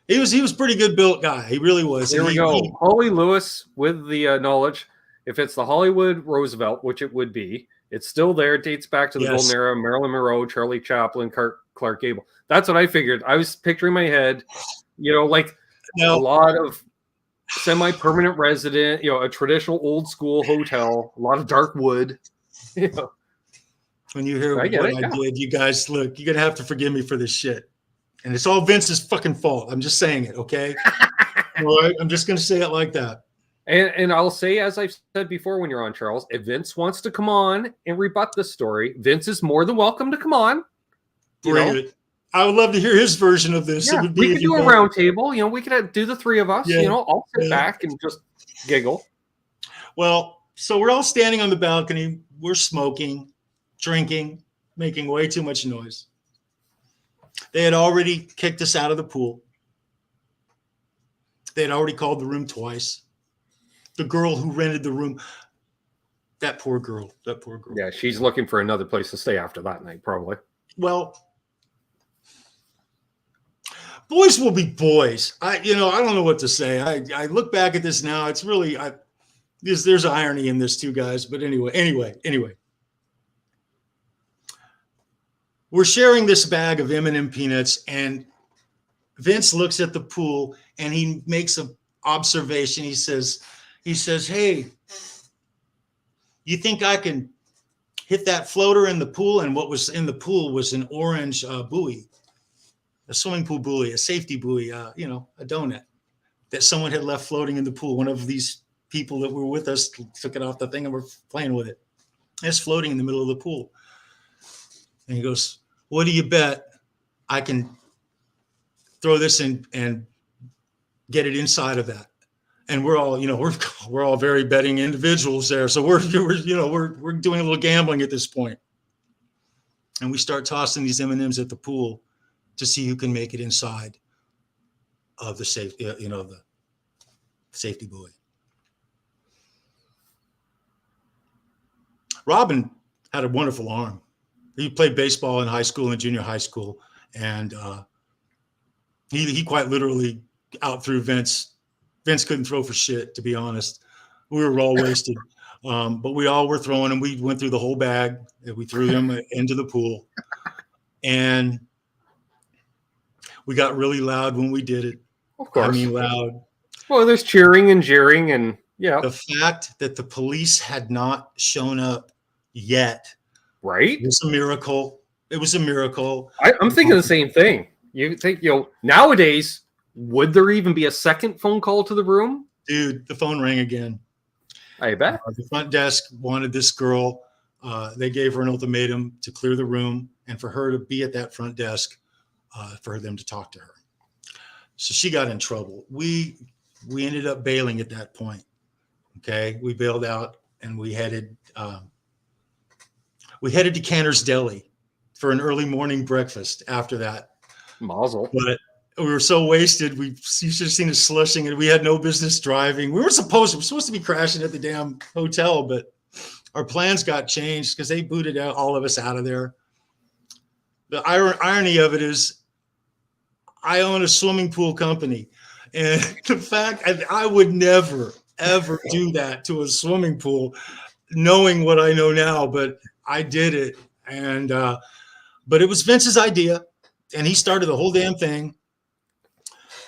a pretty good built guy. He really was.
There we go. Holly Lewis with the knowledge. If it's the Hollywood Roosevelt, which it would be, it's still there. It dates back to the Golden Era, Marilyn Monroe, Charlie Chaplin, Clark Gable. That's what I figured. I was picturing in my head, a lot of semi-permanent resident, a traditional old school hotel, a lot of dark wood.
When you hear what I did, you guys, look, you're going to have to forgive me for this shit. And it's all Vince's fucking fault. I'm just saying it, okay? All right? I'm just going to say it like that.
And I'll say, as I've said before when you're on, Charles, if Vince wants to come on and rebut this story, Vince is more than welcome to come on.
Bring it. I would love to hear his version of this.
Yeah, we could do a round table. We could do the three of us. Yeah. I'll sit back and just giggle.
Well, so we're all standing on the balcony. We're smoking, drinking, making way too much noise. They had already kicked us out of the pool. They had already called the room twice. The girl who rented the room, that poor girl.
Yeah, she's looking for another place to stay after that night, probably.
Well, boys will be boys. I don't know what to say. I look back at this now. It's really, there's irony in this too, guys. But anyway. We're sharing this bag of M&M peanuts, and Vince looks at the pool and he makes an observation. He says, "Hey, you think I can hit that floater in the pool?" And what was in the pool was an orange buoy, a swimming pool buoy, a safety buoy, a donut that someone had left floating in the pool. One of these people that were with us took it off the thing and were playing with it. It's floating in the middle of the pool. And he goes, "What do you bet I can throw this in and get it inside of that?" And we're all, we're all very betting individuals there. So we're doing a little gambling at this point. And we start tossing these M&Ms at the pool to see who can make it inside of the the safety buoy. Robin had a wonderful arm. He played baseball in high school and junior high school. And he quite literally out threw Vince Vince couldn't throw for shit, to be honest. We were all wasted. But we all were throwing, and we went through the whole bag and we threw them into the pool. And we got really loud when we did it.
Of course.
I mean, loud.
Well, there's cheering and jeering, and yeah.
The fact that the police had not shown up yet,
right?
It was a miracle. It was a miracle.
I'm thinking the same thing. You think, nowadays, would there even be a second phone call to the room?
Dude, the phone rang again.
I bet.
The front desk wanted this girl. They gave her an ultimatum to clear the room and for her to be at that front desk for them to talk to her. So she got in trouble. We ended up bailing at that point. Okay, we bailed out and we headed to Cantor's Deli for an early morning breakfast after that.
Mazel.
But we were so wasted. You should have seen us slushing, and we had no business driving. We were supposed to be crashing at the damn hotel, but our plans got changed because they booted out all of us out of there. The irony of it is I own a swimming pool company, and the fact I would never, ever do that to a swimming pool, knowing what I know now, but I did it. And, but it was Vince's idea, and he started the whole damn thing.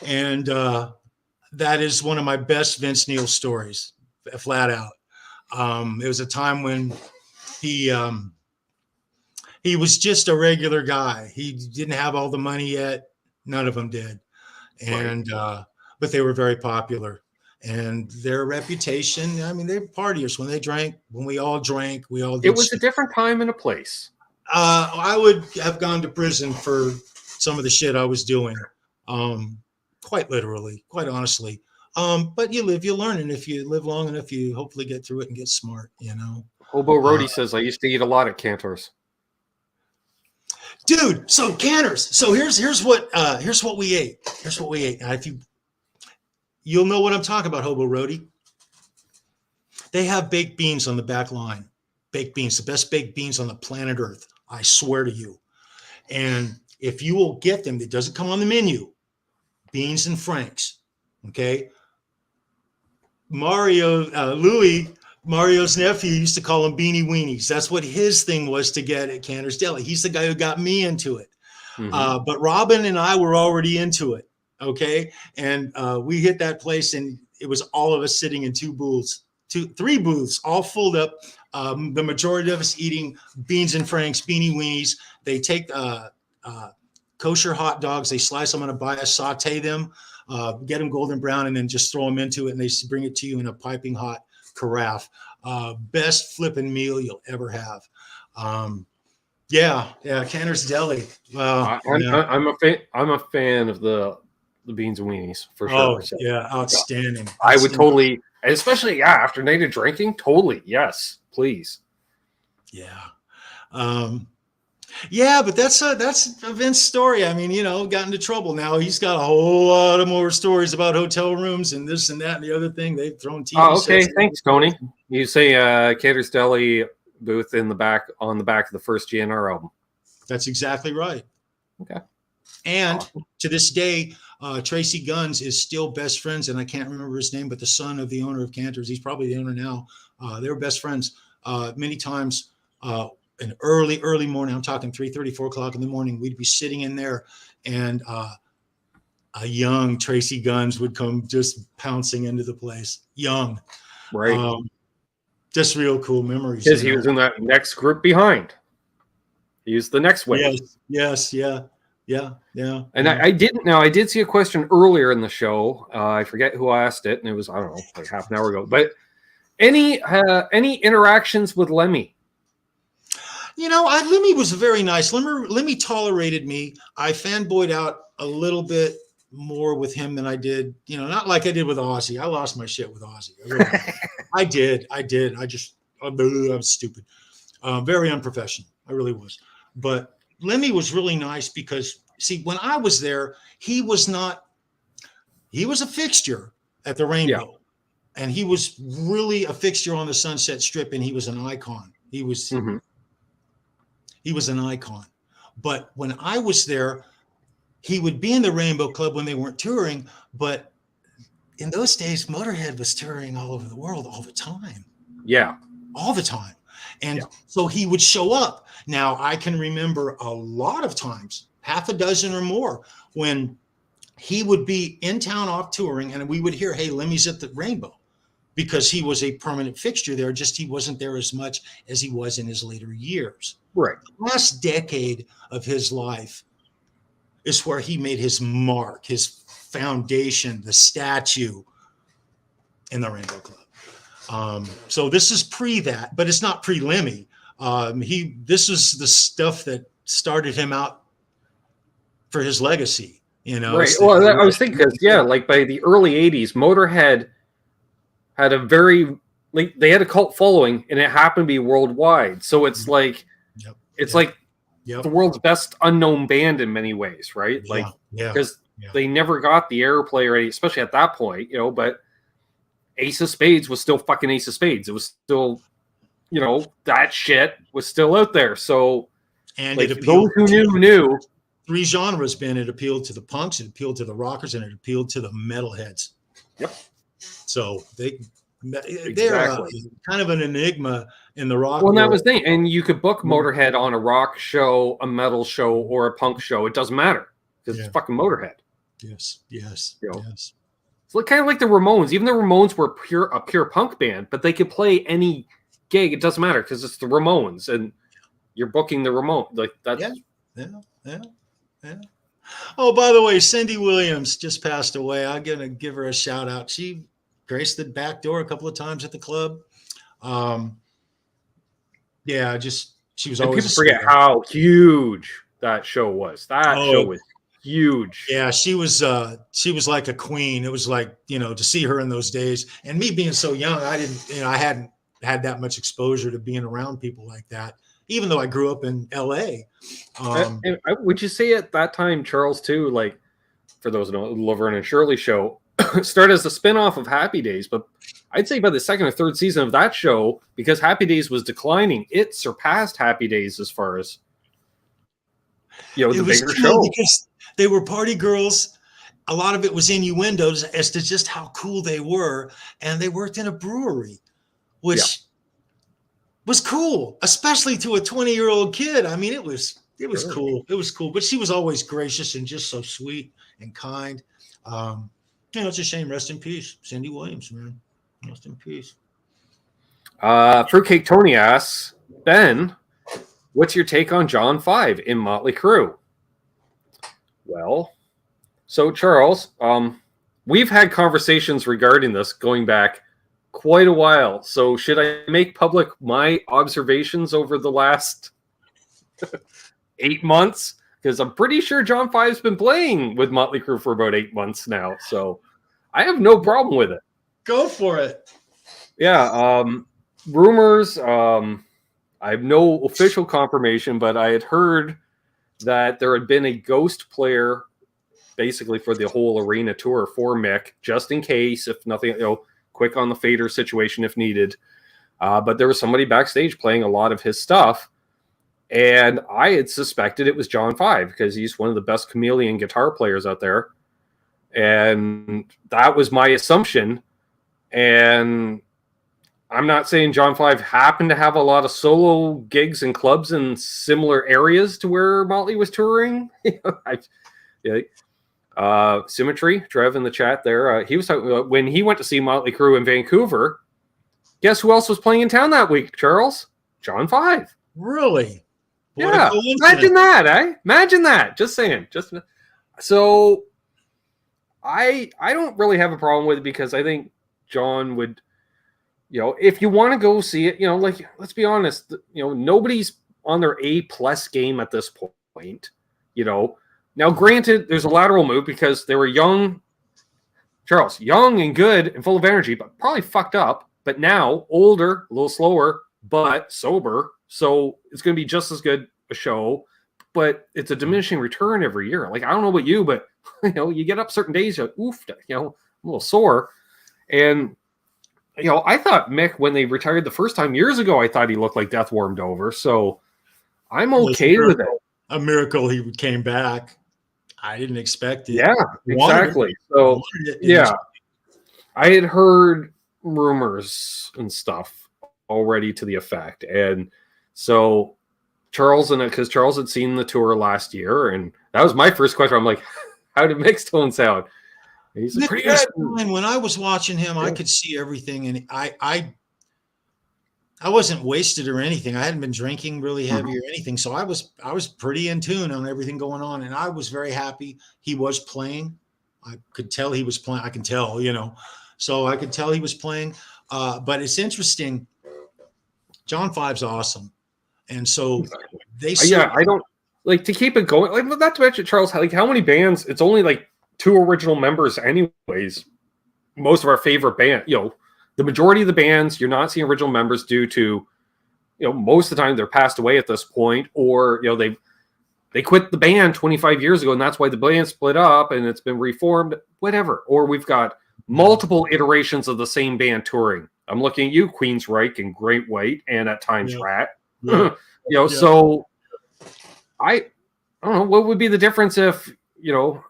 And that is one of my best Vince Neil stories, flat out. It was a time when he was just a regular guy. He didn't have all the money yet. None of them did. And, but they were very popular. And their reputation, I mean, they're partiers. When we all drank, we all did.
It was a different time and a place.
I would have gone to prison for some of the shit I was doing. Quite literally, quite honestly. But you live, you learn. And if you live long enough, you hopefully get through it and get smart,
Hobo Roadie says, I used to eat a lot at Cantor's.
Dude, so Cantor's. So here's what we ate. Here's what we ate. Now, you'll know what I'm talking about, Hobo Roadie. They have baked beans on the back line. Baked beans, the best baked beans on the planet Earth. I swear to you. And if you will get them, it doesn't come on the menu. Beans and Franks. Okay. Mario's nephew used to call them beanie weenies. That's what his thing was to get at Cantor's Deli. He's the guy who got me into it. Mm-hmm. But Robin and I were already into it. Okay. And we hit that place and it was all of us sitting in three booths, all filled up. The majority of us eating beans and Franks, beanie weenies. They take kosher hot dogs. They slice them on a bias, saute them, get them golden brown, and then just throw them into it. And they bring it to you in a piping hot carafe. Best flipping meal you'll ever have. Cantor's Deli.
I'm a fan of the beans and weenies for sure.
Oh, yeah, outstanding.
I would totally, especially after night of drinking. Totally, yes, please.
Yeah. Yeah, but that's a Vince story. I mean, got into trouble. Now he's got a whole lot of more stories about hotel rooms and this and that and the other thing. They've thrown TV.
Oh, okay. Thanks, Tony. You say Cantor's Deli booth on the back of the first GNR album.
That's exactly right.
Okay.
And to this day, Tracy Guns is still best friends, and I can't remember his name, but the son of the owner of Cantor's, he's probably the owner now. They were best friends many times. An early morning, I'm talking 3:30, 4 o'clock in the morning, we'd be sitting in there and a young Tracy Guns would come just pouncing into the place. Young.
Right.
Just real cool memories.
Because he was in that next group behind. He was the next wave.
Yes. Yeah.
And I did see a question earlier in the show. I forget who asked it, and it was, I don't know, like half an hour ago. But any interactions with Lemmy?
Lemmy was very nice. Lemmy tolerated me. I fanboyed out a little bit more with him than I did, not like I did with Ozzy. I lost my shit with Ozzy. I did. I was stupid. Very unprofessional. I really was. But Lemmy was really nice because, see, when I was there, he was a fixture at the Rainbow. Yeah. And he was really a fixture on the Sunset Strip, and he was an icon. He was an icon. But when I was there, he would be in the Rainbow Club when they weren't touring, but in those days, Motorhead was touring all over the world all the time.
Yeah.
All the time. And so he would show up. Now, I can remember a lot of times, half a dozen or more, when he would be in town off touring and we would hear, hey, Lemmy's at the Rainbow, because he was a permanent fixture there. Just he wasn't there as much as he was in his later years.
Right.
The last decade of his life is where he made his mark, his foundation, the statue in the Rainbow Club. So this is pre that, but it's not pre Lemmy. This was the stuff that started him out for his legacy, you know.
Right. Well, I was thinking, because like by the early '80s, Motorhead had a very, like, they had a cult following, and it happened to be worldwide. So it's like, like the world's best unknown band in many ways, right? Like, because they never got the airplay or any, especially at that point, you know. But Ace of Spades was still fucking Ace of Spades. It was still, you know, that shit was still out there. So,
and
like,
it appealed,
those who knew.
Three genres, Ben. It appealed to the punks, it appealed to the rockers, and it appealed to the metalheads.
Yep.
So they're kind of an enigma in the rock.
Well, and that was the thing. And you could book Motorhead on a rock show, a metal show, or a punk show. It doesn't matter, because it's fucking Motorhead.
Yes.
You know? It's like, kind of like the Ramones. Even the Ramones were a pure punk band, but they could play any gig. It doesn't matter, because it's the Ramones, and you're booking the Ramones. Like, that's
yeah. Oh, by the way, Cindy Williams just passed away. I'm gonna give her a shout out. She graced the back door a couple of times at the club. She was always.
People forget how huge that show was. That show was huge.
Yeah, she was like a queen. It was like, you know, to see her in those days. And me being so young, I hadn't had that much exposure to being around people like that, even though I grew up in LA.
Would you say at that time, Charles, too, like, for those who know, the Laverne and Shirley show started as a spinoff of Happy Days, but I'd say by the second or third season of that show, because Happy Days was declining, it surpassed Happy Days as far as, you know, the bigger show.
Because they were party girls. A lot of it was innuendos as to just how cool they were, and they worked in a brewery, which was cool, especially to a 20-year-old kid. I mean, it was cool. It was cool, but she was always gracious and just so sweet and kind. You know, it's a shame. Rest in peace, Cindy Williams, man. Rest in peace.
Fruitcake Tony asks, Ben, what's your take on John 5 in Motley Crue? Well, so Charles, we've had conversations regarding this going back quite a while. So should I make public my observations over the last 8 months? Because I'm pretty sure John 5's been playing with Motley Crue for about 8 months now. So I have no problem with it.
Go for it.
Yeah. Rumors. I have no official confirmation, but I had heard that there had been a ghost player basically for the whole arena tour for Mick, just in case, if nothing, you know, quick on the fader situation if needed. But there was somebody backstage playing a lot of his stuff. And I had suspected it was John 5 because he's one of the best chameleon guitar players out there. And that was my assumption. And I'm not saying John 5 happened to have a lot of solo gigs and clubs in similar areas to where Motley was touring. Symmetry, Trev in the chat there. He was talking about when he went to see Motley Crue in Vancouver. Guess who else was playing in town that week, Charles? John 5.
Really? What
yeah. Imagine that, eh? Imagine that. Just saying. So I don't really have a problem with it because I think John would, you know, if you want to go see it, you know, like, let's be honest, you know, nobody's on their A+ game at this point, you know. Now, granted, there's a lateral move because they were young, Charles, young and good and full of energy, but probably fucked up. But now, older, a little slower, but sober. So it's going to be just as good a show, but it's a diminishing return every year. Like, I don't know about you, but, you know, you get up certain days, you're like, oof, you know, I'm a little sore. And, you know, I thought Mick, when they retired the first time years ago, I thought he looked like death warmed over. So I'm okay with it.
A miracle he came back. I didn't expect it.
Yeah, exactly. So, yeah. I had heard rumors and stuff already to the effect, and so Charles and because Charles had seen the tour last year, and that was my first question. I'm like, how did Mick's tone sound? And he's like, pretty good.
When I was watching him, I could see everything, and I wasn't wasted or anything. I hadn't been drinking really heavy or anything, so I was pretty in tune on everything going on, and I was very happy he was playing. I could tell he was playing. I can tell, so I could tell he was playing. But it's interesting. John 5's awesome, and so they.
I don't like to keep it going. Like, not to mention Charles. Like, how many bands? It's only like 2 original members, anyways. Most of our favorite band, the majority of the bands, you're not seeing original members due to, most of the time they're passed away at this point, or they quit the band 25 years ago, and that's why the band split up and it's been reformed, whatever. Or we've got multiple iterations of the same band touring. I'm looking at you, Queensryche and Great White, and at times Rat. So I don't know what would be the difference if,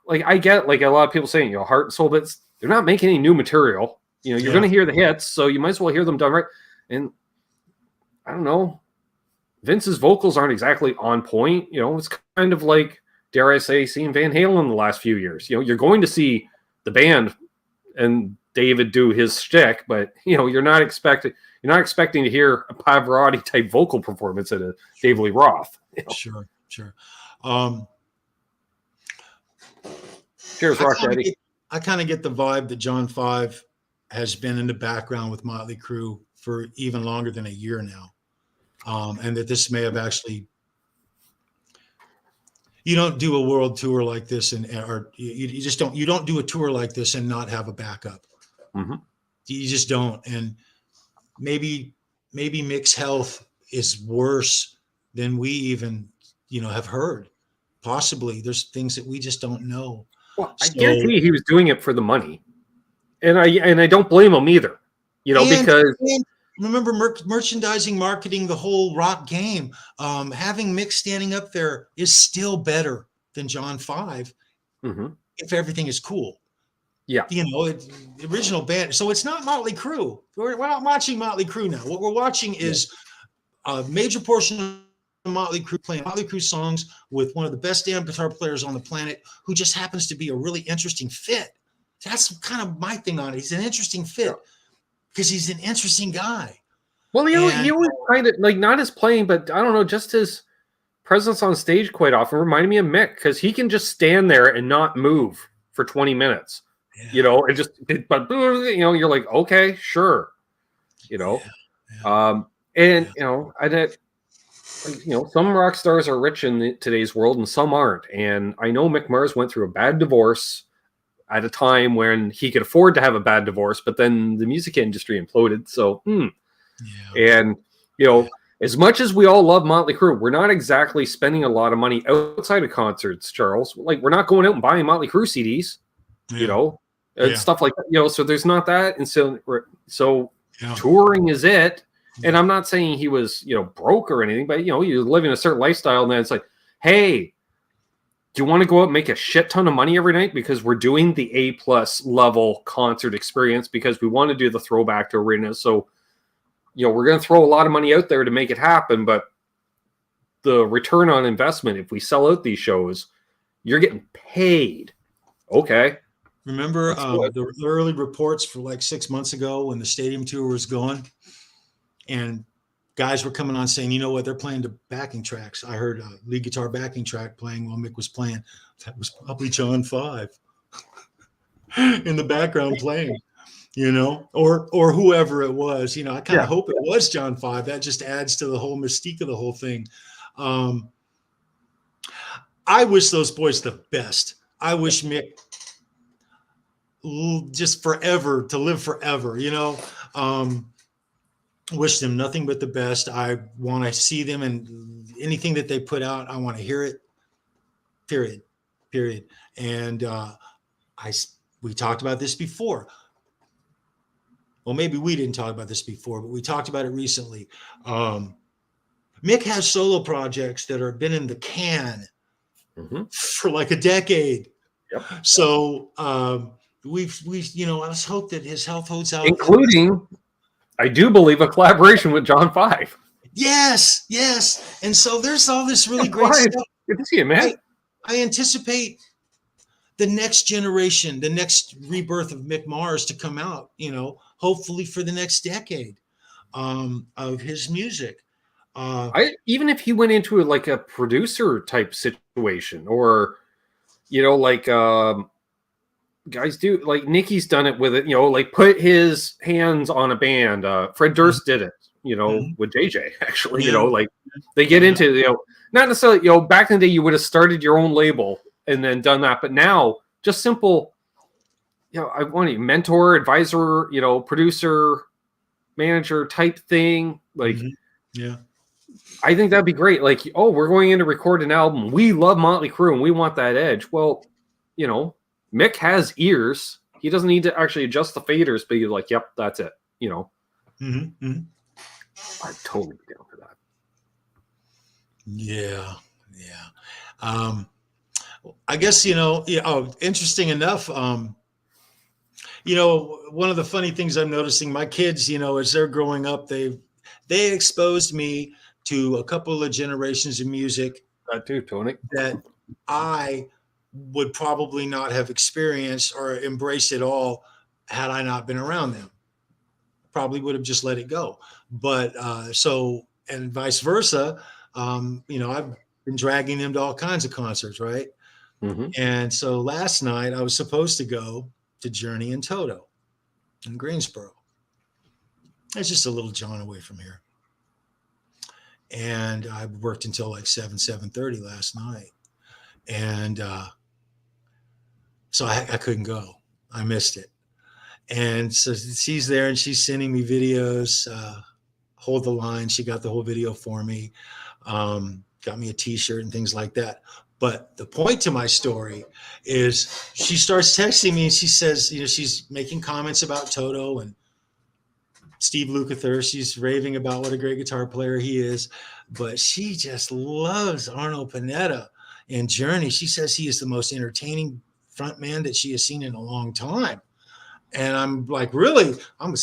like I get like a lot of people saying, heart and soul, but they're not making any new material. You're going to hear the hits, so you might as well hear them done right. And I don't know, Vince's vocals aren't exactly on point. It's kind of like, dare I say, seeing Van Halen in the last few years. You're going to see the band and David do his shtick, but you're not expecting to hear a Pavarotti type vocal performance at a David Lee Roth.
Sure.
Cheers, Rock Daddy.
I kind of get the vibe that John 5 has been in the background with Motley Crue for even longer than a year now. And that this may have actually, you don't do a world tour like this or you just don't, do a tour like this and not have a backup.
Mm-hmm.
You just don't. And maybe Mick's health is worse than we even, have heard. Possibly there's things that we just don't know.
Well, I guarantee he was doing it for the money. And I don't blame him either, because
remember merchandising, marketing, the whole rock game. Having Mick standing up there is still better than John 5 if everything is cool.
Yeah,
the original band. So it's not Motley Crue. We're not watching Motley Crue now. What we're watching is a major portion of Motley Crue playing Motley Crue songs with one of the best damn guitar players on the planet, who just happens to be a really interesting fit. That's kind of my thing on it. He's an interesting fit because he's an interesting guy.
Well, he always kind of like, not his playing, but I don't know, just his presence on stage quite often reminded me of Mick, because he can just stand there and not move for 20 minutes, and just, but you're like, okay, sure, some rock stars are rich in today's world and some aren't. And I know Mick Mars went through a bad divorce at a time when he could afford to have a bad divorce, but then the music industry imploded. So, and as much as we all love Motley Crue, we're not exactly spending a lot of money outside of concerts, Charles. Like, we're not going out and buying Motley Crue CDs, and stuff like that. So there's not that, and so touring is it. And I'm not saying he was, broke or anything, but you're living a certain lifestyle, and then it's like, hey, do you want to go out and make a shit ton of money every night because we're doing the A+ level concert experience because we want to do the throwback to arenas? So, we're going to throw a lot of money out there to make it happen, but the return on investment, if we sell out these shows, you're getting paid. Okay.
Remember the early reports for like 6 months ago when the stadium tour was going, and guys were coming on saying, they're playing the backing tracks. I heard a lead guitar backing track playing while Mick was playing. That was probably John 5 in the background playing, or whoever it was. I kind of hope it was John 5. That just adds to the whole mystique of the whole thing. I wish those boys the best. I wish Mick just forever, to live forever, wish them nothing but the best. I want to see them, and anything that they put out, I want to hear it, period. And we talked about this before. Well, maybe we didn't talk about this before, but we talked about it recently. Mick has solo projects that have been in the can for like a decade.
Yep.
So let's hope that his health holds out.
Including, I do believe, a collaboration with John Five.
Yes, yes. And so there's all this really great stuff.
Good to see you, man.
I anticipate the next generation, the next rebirth of Mick Mars to come out, hopefully for the next decade of his music.
Even if he went into like a producer type situation, or like guys do, like Nicky's done it with it, like put his hands on a band. Fred Durst did it, with JJ actually. Like they get into not necessarily back in the day you would have started your own label and then done that, but now just simple, I want a mentor, advisor, producer, manager type thing. Like,
yeah,
I think that'd be great. Like, we're going in to record an album. We love Motley Crue and we want that edge. Well, Mick has ears. He doesn't need to actually adjust the faders, but you're like, yep, that's it. I'd totally be down for that.
Yeah. I guess, interesting enough, one of the funny things I'm noticing, my kids, as they're growing up, they exposed me to a couple of generations of music.
That too, Tony.
That I would probably not have experienced or embraced at all had I not been around them. Probably would have just let it go. But and vice versa, I've been dragging them to all kinds of concerts, right?
Mm-hmm.
And so last night I was supposed to go to Journey and Toto in Greensboro. It's just a little jaunt away from here. And I worked until like 7:30 last night. And so I couldn't go. I missed it. And so she's there and she's sending me videos, Hold the Line. She got the whole video for me, got me a t-shirt and things like that. But the point to my story is she starts texting me and she says, she's making comments about Toto and Steve Lukather. She's raving about what a great guitar player he is, but she just loves Arno Pineda and Journey. She says he is the most entertaining frontman that she has seen in a long time. And I'm like, really? I'm a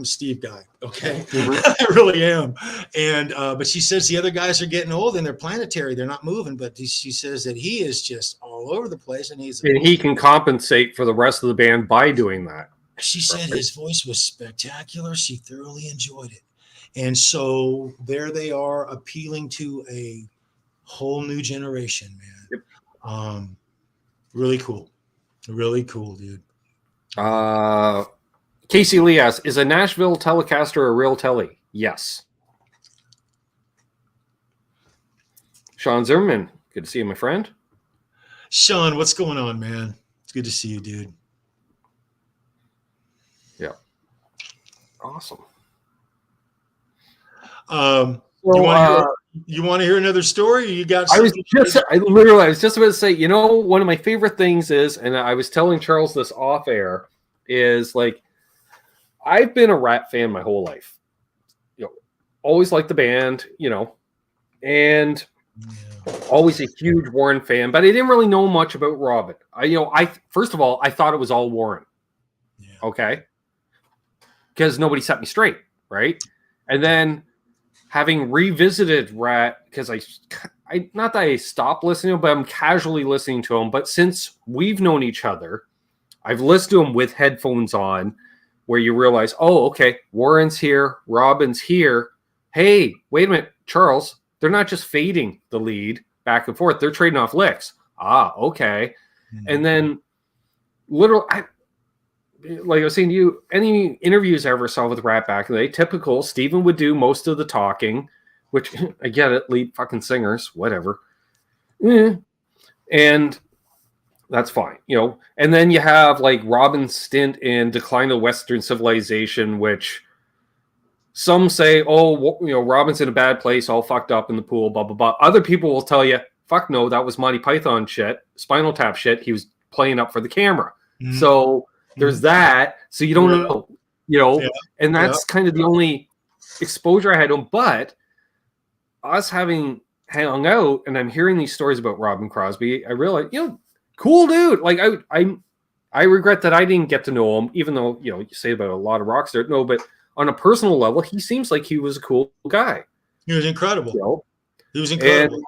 Steve guy. Okay. I really am. And, but she says the other guys are getting old and they're planetary. They're not moving, but she says that he is just all over the place. And
he can compensate for the rest of the band by doing that.
She said his voice was spectacular. She thoroughly enjoyed it. And so there they are, appealing to a whole new generation, man. Yep. Really cool. Really cool, dude.
Casey Lee asks, is a Nashville Telecaster a real telly? Yes. Sean Zimmerman, good to see you, my friend.
Sean, what's going on, man? It's good to see you, dude.
Yeah. Awesome.
You want to hear another story? You got?
I was just about to say, one of my favorite things is, and I was telling Charles this off air, is like, I've been a Rat fan my whole life. Always liked the band, and always a huge Warren fan, but I didn't really know much about Robin. First of all, I thought it was all Warren. Yeah. Okay. Because nobody set me straight, right? And then having revisited Rat, because I not that I stopped listening, but I'm casually listening to him. But since we've known each other, I've listened to him with headphones on, where you realize, oh, okay, Warren's here, Robin's here. Hey, wait a minute, Charles, they're not just fading the lead back and forth. They're trading off licks. Ah, okay. Mm-hmm. And then like I was saying to you, any interviews I ever saw with Rat back in the day, typical, Steven would do most of the talking, which I get it, lead fucking singers, whatever. And that's fine, And then you have like Robin's stint in Decline of Western Civilization, which some say, Robin's in a bad place, all fucked up in the pool, blah, blah, blah. Other people will tell you, fuck no, that was Monty Python shit, Spinal Tap shit. He was playing up for the camera. Mm-hmm. So there's that. So you don't know, and that's kind of the only exposure I had to him. But us having hung out and I'm hearing these stories about Robin Crosby, I realized, cool dude. Like I regret that I didn't get to know him, even though, you say about a lot of rock stars. No, but on a personal level, he seems like he was a cool guy.
He was incredible.
You know?
He was incredible.
And,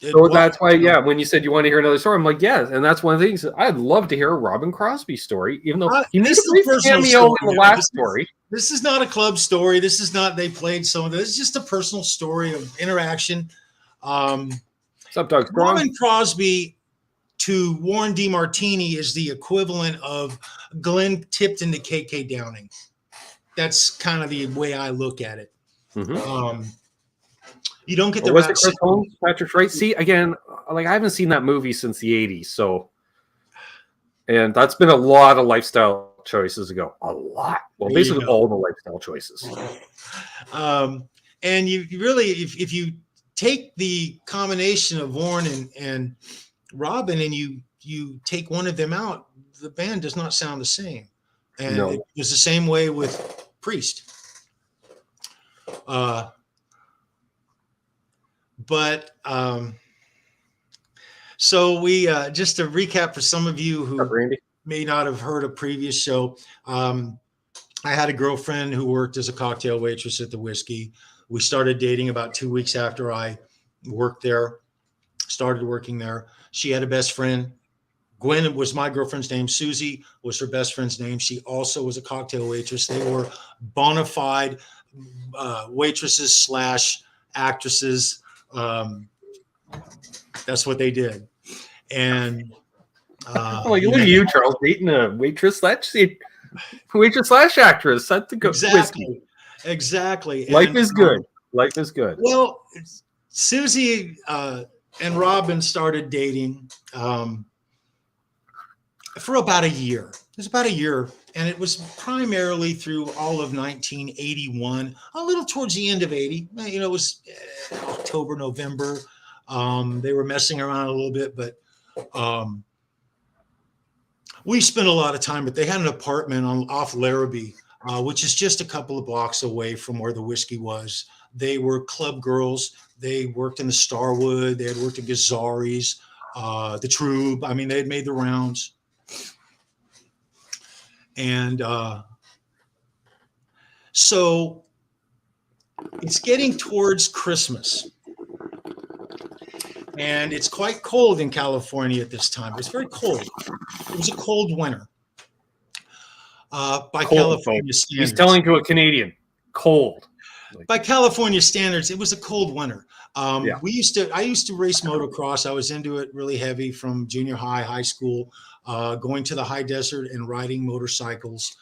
so that's why, when you said you want to hear another story, I'm like, yes. And that's one of the things. I'd love to hear a Robin Crosby story, even though he made a brief cameo in the last story.
This is not a club story. This is not, they played some of this. It's just a personal story of interaction.
What's up, Doug?
Robin Crosby to Warren DeMartini is the equivalent of Glenn Tipton to KK Downing. That's kind of the way I look at it.
Mm-hmm.
You don't get the
was it Chris Holmes, Patrick Swayze? See, again, like I haven't seen that movie since the 80s, so, and that's been a lot of lifestyle choices ago. A lot. Well, basically all the lifestyle choices.
And you really, if you take the combination of Warren and Robin and you take one of them out, the band does not sound the same. And it was the same way with Priest. So we just to recap for some of you who may not have heard a previous show, I had a girlfriend who worked as a cocktail waitress at the Whiskey. We started dating about 2 weeks after I started working there. She had a best friend. Gwen was my girlfriend's name. Susie was her best friend's name. She also was a cocktail waitress. They were bona fide waitresses / actresses. That's what they did. And
look at you, Charles, dating a waitress / actress. That's the good Whiskey.
Exactly.
Life is good. Life is good.
Well, Susie and Robin started dating for about a year. It was about a year, and it was primarily through all of 1981, a little towards the end of 80. It was October, November. They were messing around a little bit, but we spent a lot of time. But they had an apartment off Larrabee, which is just a couple of blocks away from where the Whiskey was. They were club girls. They worked in the Starwood. They had worked at Gazzari's, the Trube. I mean, they had made the rounds. And so it's getting towards Christmas. And it's quite cold in California at this time. It's very cold. It was a cold winter. By cold, California standards.
He's telling to a Canadian, cold.
By California standards, it was a cold winter. I used to race motocross. I was into it really heavy from junior high school, going to the high desert and riding motorcycles,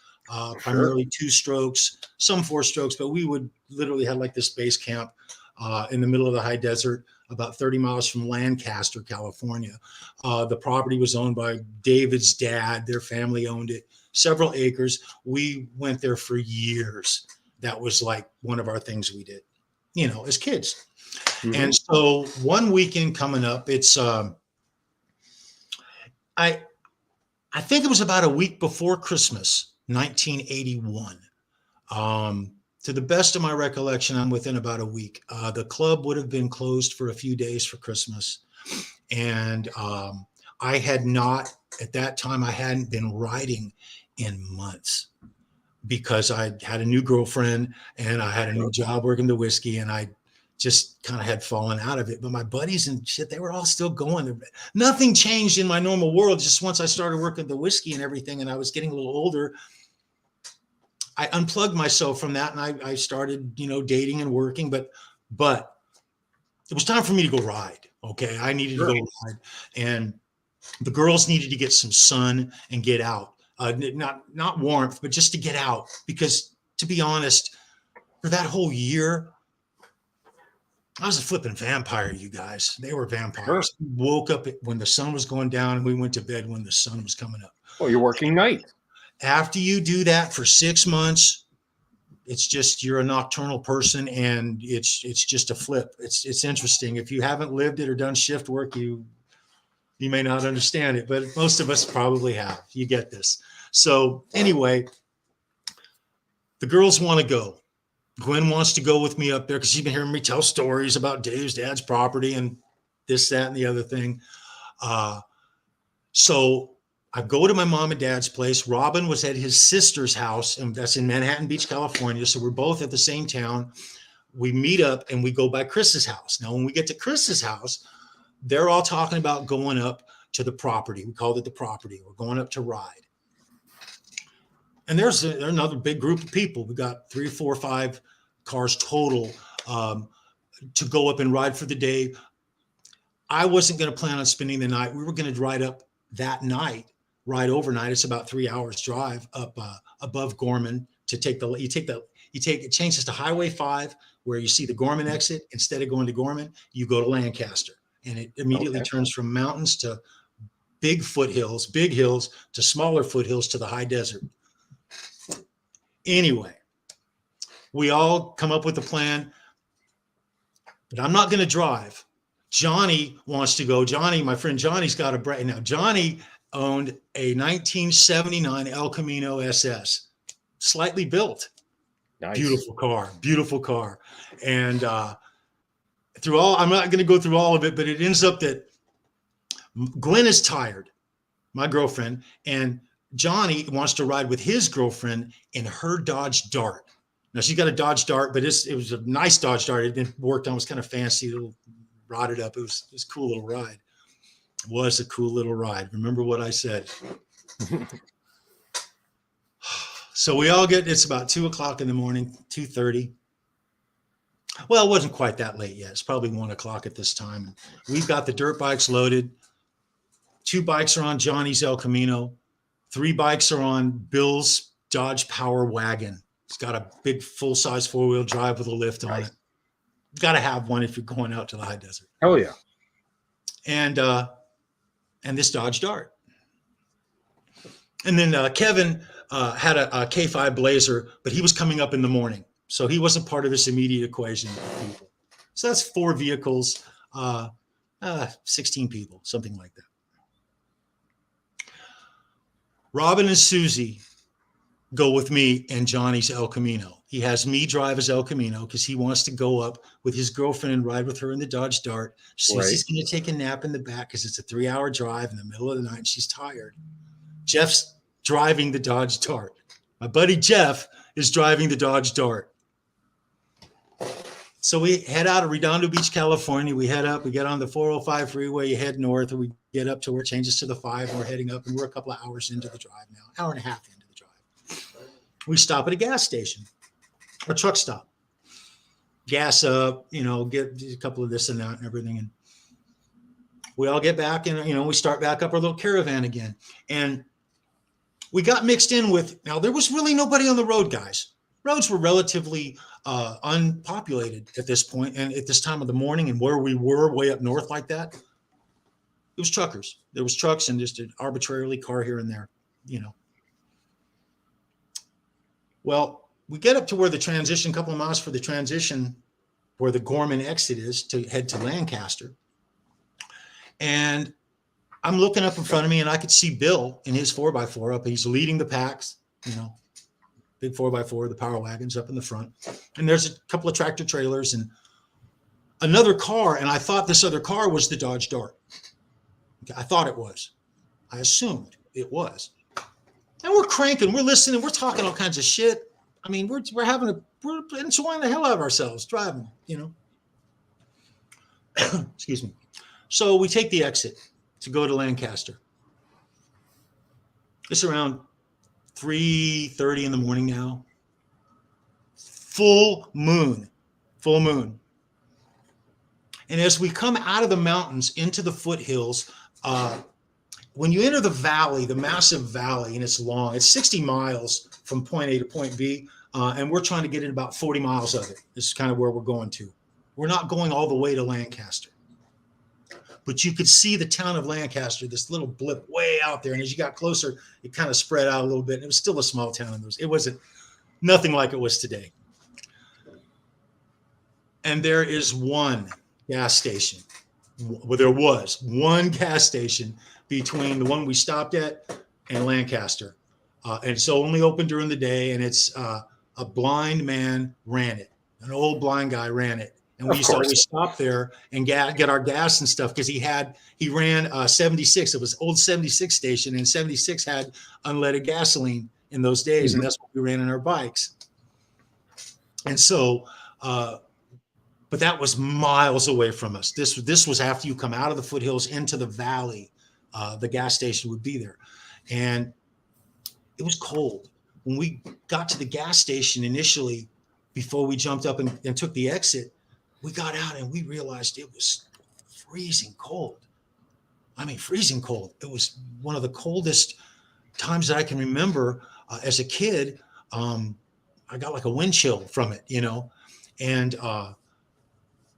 primarily 2 strokes, some 4 strokes, but we would literally have like this base camp in the middle of the high desert, about 30 miles from Lancaster, California. The property was owned by David's dad. Their family owned it, several acres. We went there for years. That was like one of our things we did, as kids. Mm-hmm. And so one weekend coming up, it's, I think it was about a week before Christmas, 1981. To the best of my recollection, I'm within about a week. The club would have been closed for a few days for Christmas. And I had not, at that time, I hadn't been riding in months because I had a new girlfriend and I had a new job working the Whiskey, and I just kind of had fallen out of it. But my buddies and shit, they were all still going. Nothing changed in my normal world. Just once I started working the Whiskey and everything, and I was getting a little older, I unplugged myself from that, and I started, dating and working, but it was time for me to go ride. Okay. I needed to go ride, and the girls needed to get some sun and get out. Not warmth, but just to get out, because to be honest, for that whole year, I was a flipping vampire, you guys. They were vampires. Sure. We woke up when the sun was going down, and we went to bed when the sun was coming up.
Oh, you're working night.
After you do that for 6 months, it's just, you're a nocturnal person, and it's just a flip. It's interesting. If you haven't lived it or done shift work, you may not understand it, but most of us probably have. You get this. So anyway, the girls want to go. Gwen wants to go with me up there because she's been hearing me tell stories about Dave's dad's property and this, that, and the other thing. So I go to my mom and dad's place. Robin was at his sister's house, and that's in Manhattan Beach, California. So we're both at the same town. We meet up and we go by Chris's house. Now, when we get to Chris's house, they're all talking about going up to the property. We called it the property. We're going up to ride. And there's another big group of people. We got 3, 4, 5 cars total to go up and ride for the day. I wasn't going to plan on spending the night. We were going to ride up that night, ride overnight. It's about 3 hours drive up above Gorman to take it changes to Highway 5 where you see the Gorman exit. Instead of going to Gorman, you go to Lancaster, and it immediately turns from mountains to big hills to smaller foothills to the high desert. Anyway, we all come up with a plan, but I'm not going to drive. Johnny wants to go. Johnny, my friend Johnny's got a brand. Now, Johnny owned a 1979 El Camino SS, slightly built.
Nice.
Beautiful car. And I'm not going to go through all of it, but it ends up that Gwen is tired, my girlfriend, and Johnny wants to ride with his girlfriend in her Dodge Dart. Now, she's got a Dodge Dart, but it was a nice Dodge Dart. It had been worked on. It was kind of fancy, little rotted up. It was a cool little ride. It was a cool little ride. Remember what I said. So we all it's about 2:00 in the morning, 2:30. Well, it wasn't quite that late yet. It's probably 1:00 at this time. We've got the dirt bikes loaded. 2 bikes are on Johnny's El Camino. 3 bikes are on Bill's Dodge Power Wagon. It's got a big full-size 4-wheel drive with a lift on it. You've got to have one if you're going out to the high desert.
Oh yeah.
And this Dodge Dart. And then Kevin had a K5 Blazer, but he was coming up in the morning, so he wasn't part of this immediate equation of people. So that's 4 vehicles, 16 people, something like that. Robin and Susie go with me and Johnny's El Camino. He has me drive his El Camino because he wants to go up with his girlfriend and ride with her in the Dodge Dart. Susie's going to take a nap in the back because it's a 3-hour drive in the middle of the night and she's tired. Jeff's driving the Dodge Dart. My buddy Jeff is driving the Dodge Dart. So we head out of Redondo Beach, California. We head up, we get on the 405 freeway, you head north, and we get up to where it changes to the 5, and we're heading up, and we're a couple of hours into the drive now, hour and a half into the drive. We stop at a gas station, a truck stop. Gas up, get a couple of this and that and everything. And we all get back and, we start back up our little caravan again. And we got mixed in with, now there was really nobody on the road, guys. Roads were relatively unpopulated at this point and at this time of the morning, and where we were way up north like that, it was truckers. There was trucks and just an arbitrarily car here and there, Well, we get up to where the transition, a couple of miles for the transition, where the Gorman exit is to head to Lancaster. And I'm looking up in front of me and I could see Bill in his 4x4 up. He's leading the packs, big 4x4, the power wagons up in the front. And there's a couple of tractor trailers and another car. And I thought this other car was the Dodge Dart. I thought it was. I assumed it was. And we're cranking, we're listening, we're talking all kinds of shit. I mean, we're enjoying the hell out of ourselves driving, Excuse me. So we take the exit to go to Lancaster. It's around 3:30 in the morning now. Full moon. And as we come out of the mountains into the foothills, when you enter the valley, the massive valley, and it's long, it's 60 miles from point A to point B, and we're trying to get in about 40 miles of it. This is kind of where we're going to. We're not going all the way to Lancaster. But you could see the town of Lancaster, this little blip way out there. And as you got closer, it kind of spread out a little bit. And it was still a small town. It wasn't nothing like it was today. And there is one gas station. Well, there was one gas station between the one we stopped at and Lancaster. And it's only open during the day. And it's a blind man ran it. An old blind guy ran it. And we
Of
used to
course.
always stop there and get our gas and stuff because he ran 76. It was old 76 station, and 76 had unleaded gasoline in those days, and that's what we ran in our bikes. And so, but that was miles away from us. This was after you come out of the foothills into the valley. The gas station would be there, and it was cold. When we got to the gas station initially, before we jumped up and took the exit, we got out and we realized it was freezing cold. I mean, freezing cold. It was one of the coldest times that I can remember as a kid. I got like a wind chill from it, you know, and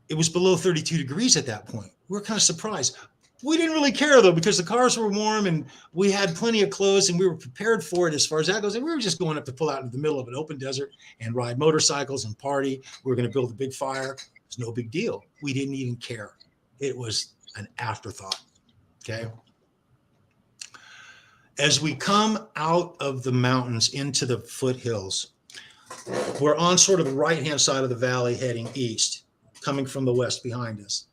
it was below 32 degrees at that point. We were kind of surprised. We didn't really care though, because the cars were warm and we had plenty of clothes and we were prepared for it as far as that goes. And we were just going up to pull out into the middle of an open desert and ride motorcycles and party. We were going to build a big fire. It was no big deal. We didn't even care. It was an afterthought. Okay. As we come out of the mountains into the foothills, we're on sort of the right-hand side of the valley heading east, coming from the west behind us.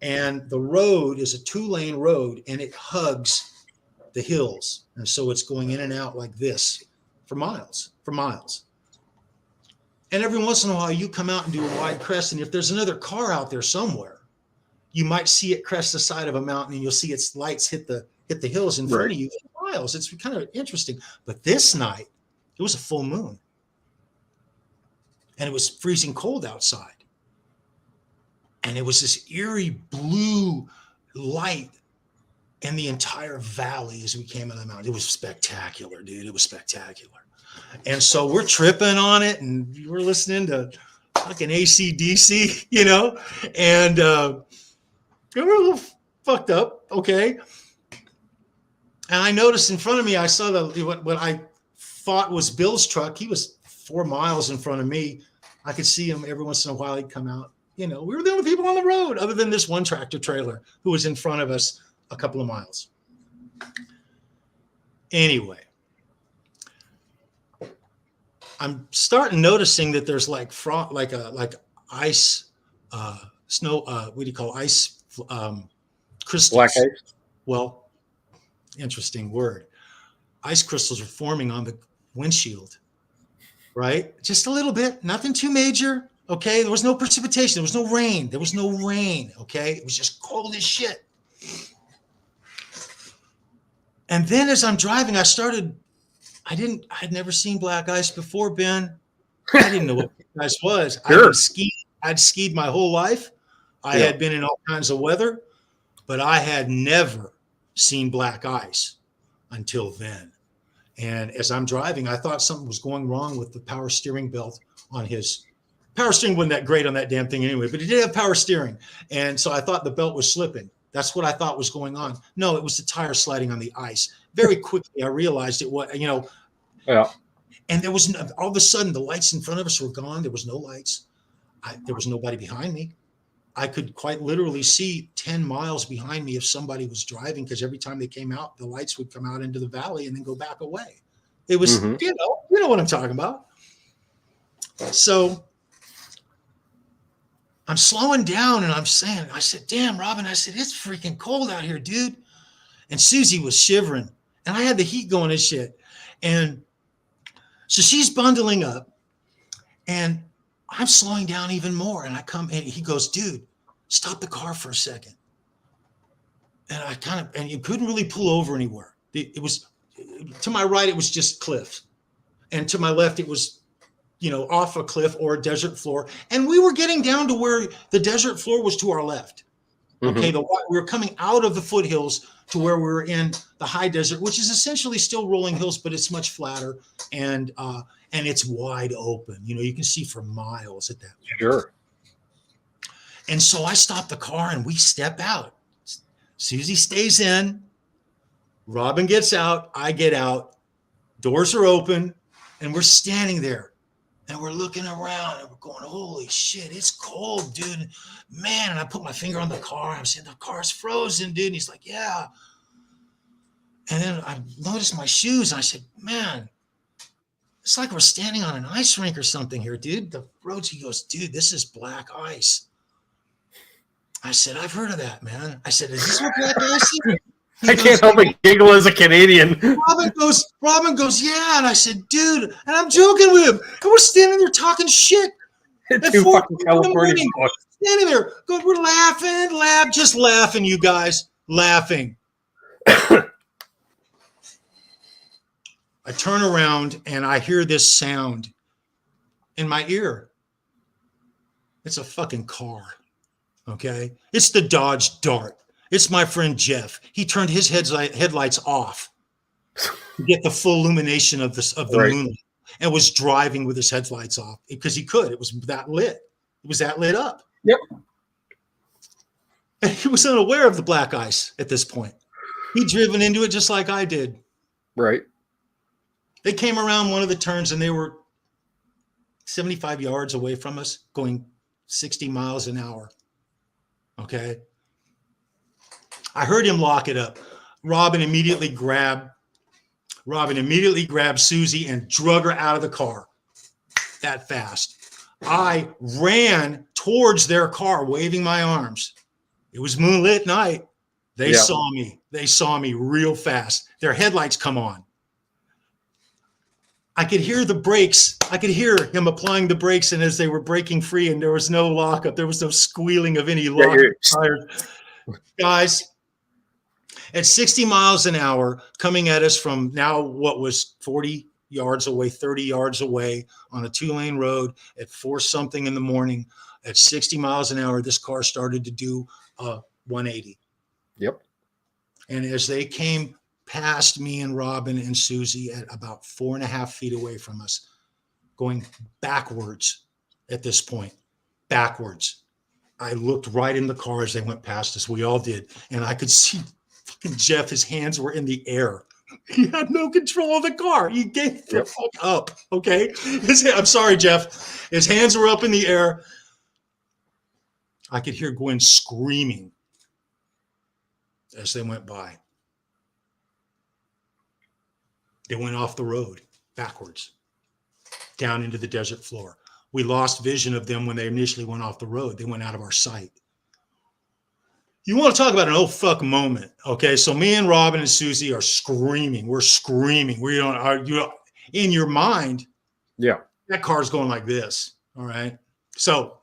And the road is a 2-lane road and it hugs the hills. And so it's going in and out like this for miles. And every once in a while you come out and do a wide crest. And if there's another car out there somewhere, you might see it crest the side of a mountain and you'll see its lights hit the hills in front of you for miles. It's kind of interesting. But this night, it was a full moon. And it was freezing cold outside. And it was this eerie blue light in the entire valley as we came out of the mountain. It was spectacular, dude. It was spectacular. And so we're tripping on it and we're listening to fucking AC/DC, you know, and we're a little fucked up. Okay. And I noticed in front of me, I saw what I thought was Bill's truck. He was 4 miles in front of me. I could see him every once in a while. He'd come out. You know, we were the only people on the road other than this one tractor trailer who was in front of us a couple of miles. Anyway, I'm starting noticing that there's like ice, snow. What do you call ice? Crystals.
Black ice.
Well, interesting word. Ice crystals are forming on the windshield, right? Just a little bit, nothing too major. Okay, there was no precipitation. There was no rain. Okay, it was just cold as shit. And then as I'm driving, I'd never seen black ice before, Ben. I didn't know what black ice was.
Sure.
I'd skied my whole life. I had been in all kinds of weather, but I had never seen black ice until then. And as I'm driving, I thought something was going wrong with the power steering belt on his. Power steering wasn't that great on that damn thing anyway, but it did have power steering. And so I thought the belt was slipping. That's what I thought was going on. No, it was the tire sliding on the ice. Very quickly, I realized it was, you know.
Yeah.
And there was, all of a sudden, the lights in front of us were gone. There was no lights. There was nobody behind me. I could quite literally see 10 miles behind me if somebody was driving, because every time they came out, the lights would come out into the valley and then go back away. It was, you know what I'm talking about. So I'm slowing down and I said, damn, Robin, I said, it's freaking cold out here, dude. And Susie was shivering and I had the heat going and shit. And so she's bundling up and I'm slowing down even more. And I come and he goes, dude, stop the car for a second. And and you couldn't really pull over anywhere. It was, to my right, it was just cliffs. And to my left, it was, you know, off a cliff or a desert floor. And we were getting down to where the desert floor was to our left. Okay. We were coming out of the foothills to where we were in the high desert, which is essentially still rolling hills, but it's much flatter and it's wide open. You know, you can see for miles at that point.
Sure.
And so I stop the car and we step out. Susie stays in. Robin gets out. I get out. Doors are open and we're standing there. And we're looking around and we're going, holy shit, it's cold, dude. Man, and I put my finger on the car. I'm saying, the car's frozen, dude. And he's like, yeah. And then I noticed my shoes. And I said, man, it's like we're standing on an ice rink or something here, dude. The roads, he goes, dude, this is black ice. I said, I've heard of that, man. I said, is this what that guy said?
I can't help but giggle as a Canadian.
Robin goes, yeah. And I said, dude, and I'm joking with him. And we're standing there talking shit.
Two fucking California boys.
Standing there, we're laughing, just laughing, you guys, laughing. I turn around and I hear this sound in my ear. It's a fucking car. Okay. It's the Dodge Dart. It's my friend Jeff. He turned his headlights off to get the full illumination of the moonlight, and was driving with his headlights off because he could. It was that lit. It was that lit up.
Yep.
And he was unaware of the black ice at this point. He'd driven into it just like I did.
Right.
They came around one of the turns and they were 75 yards away from us, going 60 miles an hour. Okay. I heard him lock it up. Robin immediately grabbed Susie and drug her out of the car that fast. I ran towards their car, waving my arms. It was moonlit night. They saw me. They saw me real fast. Their headlights come on. I could hear the brakes. I could hear him applying the brakes, and as they were breaking free, and there was no lockup, there was no squealing of any lockup tires. Guys, at 60 miles an hour, coming at us from now what was 40 yards away, 30 yards away on a 2-lane road at 4-something in the morning, at 60 miles an hour, this car started to do 180.
Yep.
And as they came past me and Robin and Susie at about 4.5 feet away from us, going backwards at this point, backwards. I looked right in the car as they went past us. We all did. And I could see fucking Jeff, his hands were in the air. He had no control of the car. He gave the fuck up. Okay. I'm sorry, Jeff. His hands were up in the air. I could hear Gwen screaming as they went by. They went off the road backwards down into the desert floor. We lost vision of them when they initially went off the road. They went out of our sight. You want to talk about an oh fuck moment. Okay. So me and Robin and Susie are screaming. We're screaming. We don't, in your mind.
Yeah.
That car's going like this. All right. So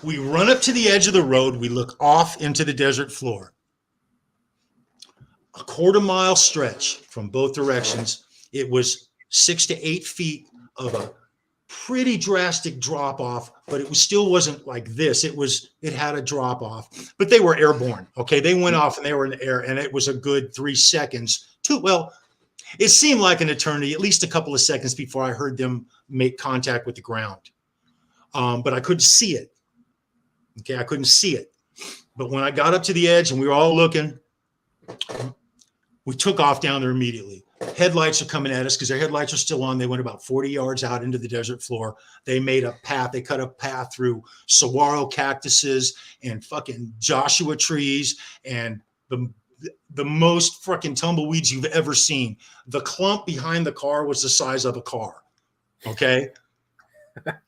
we run up to the edge of the road. We look off into the desert floor. A 1/4-mile stretch from both directions. It was 6 to 8 feet of a pretty drastic drop off, but it still wasn't like this. It had a drop off, but they were airborne. Okay. They went off and they were in the air, and it was a good 3 seconds it seemed like an eternity, at least a couple of seconds before I heard them make contact with the ground. But I couldn't see it. Okay. I couldn't see it. But when I got up to the edge and we were all looking, we took off down there immediately. Headlights are coming at us because their headlights are still on. They went about 40 yards out into the desert floor. They made a path. They cut a path through saguaro cactuses and fucking Joshua trees and the most fucking tumbleweeds you've ever seen. The clump behind the car was the size of a car. Okay.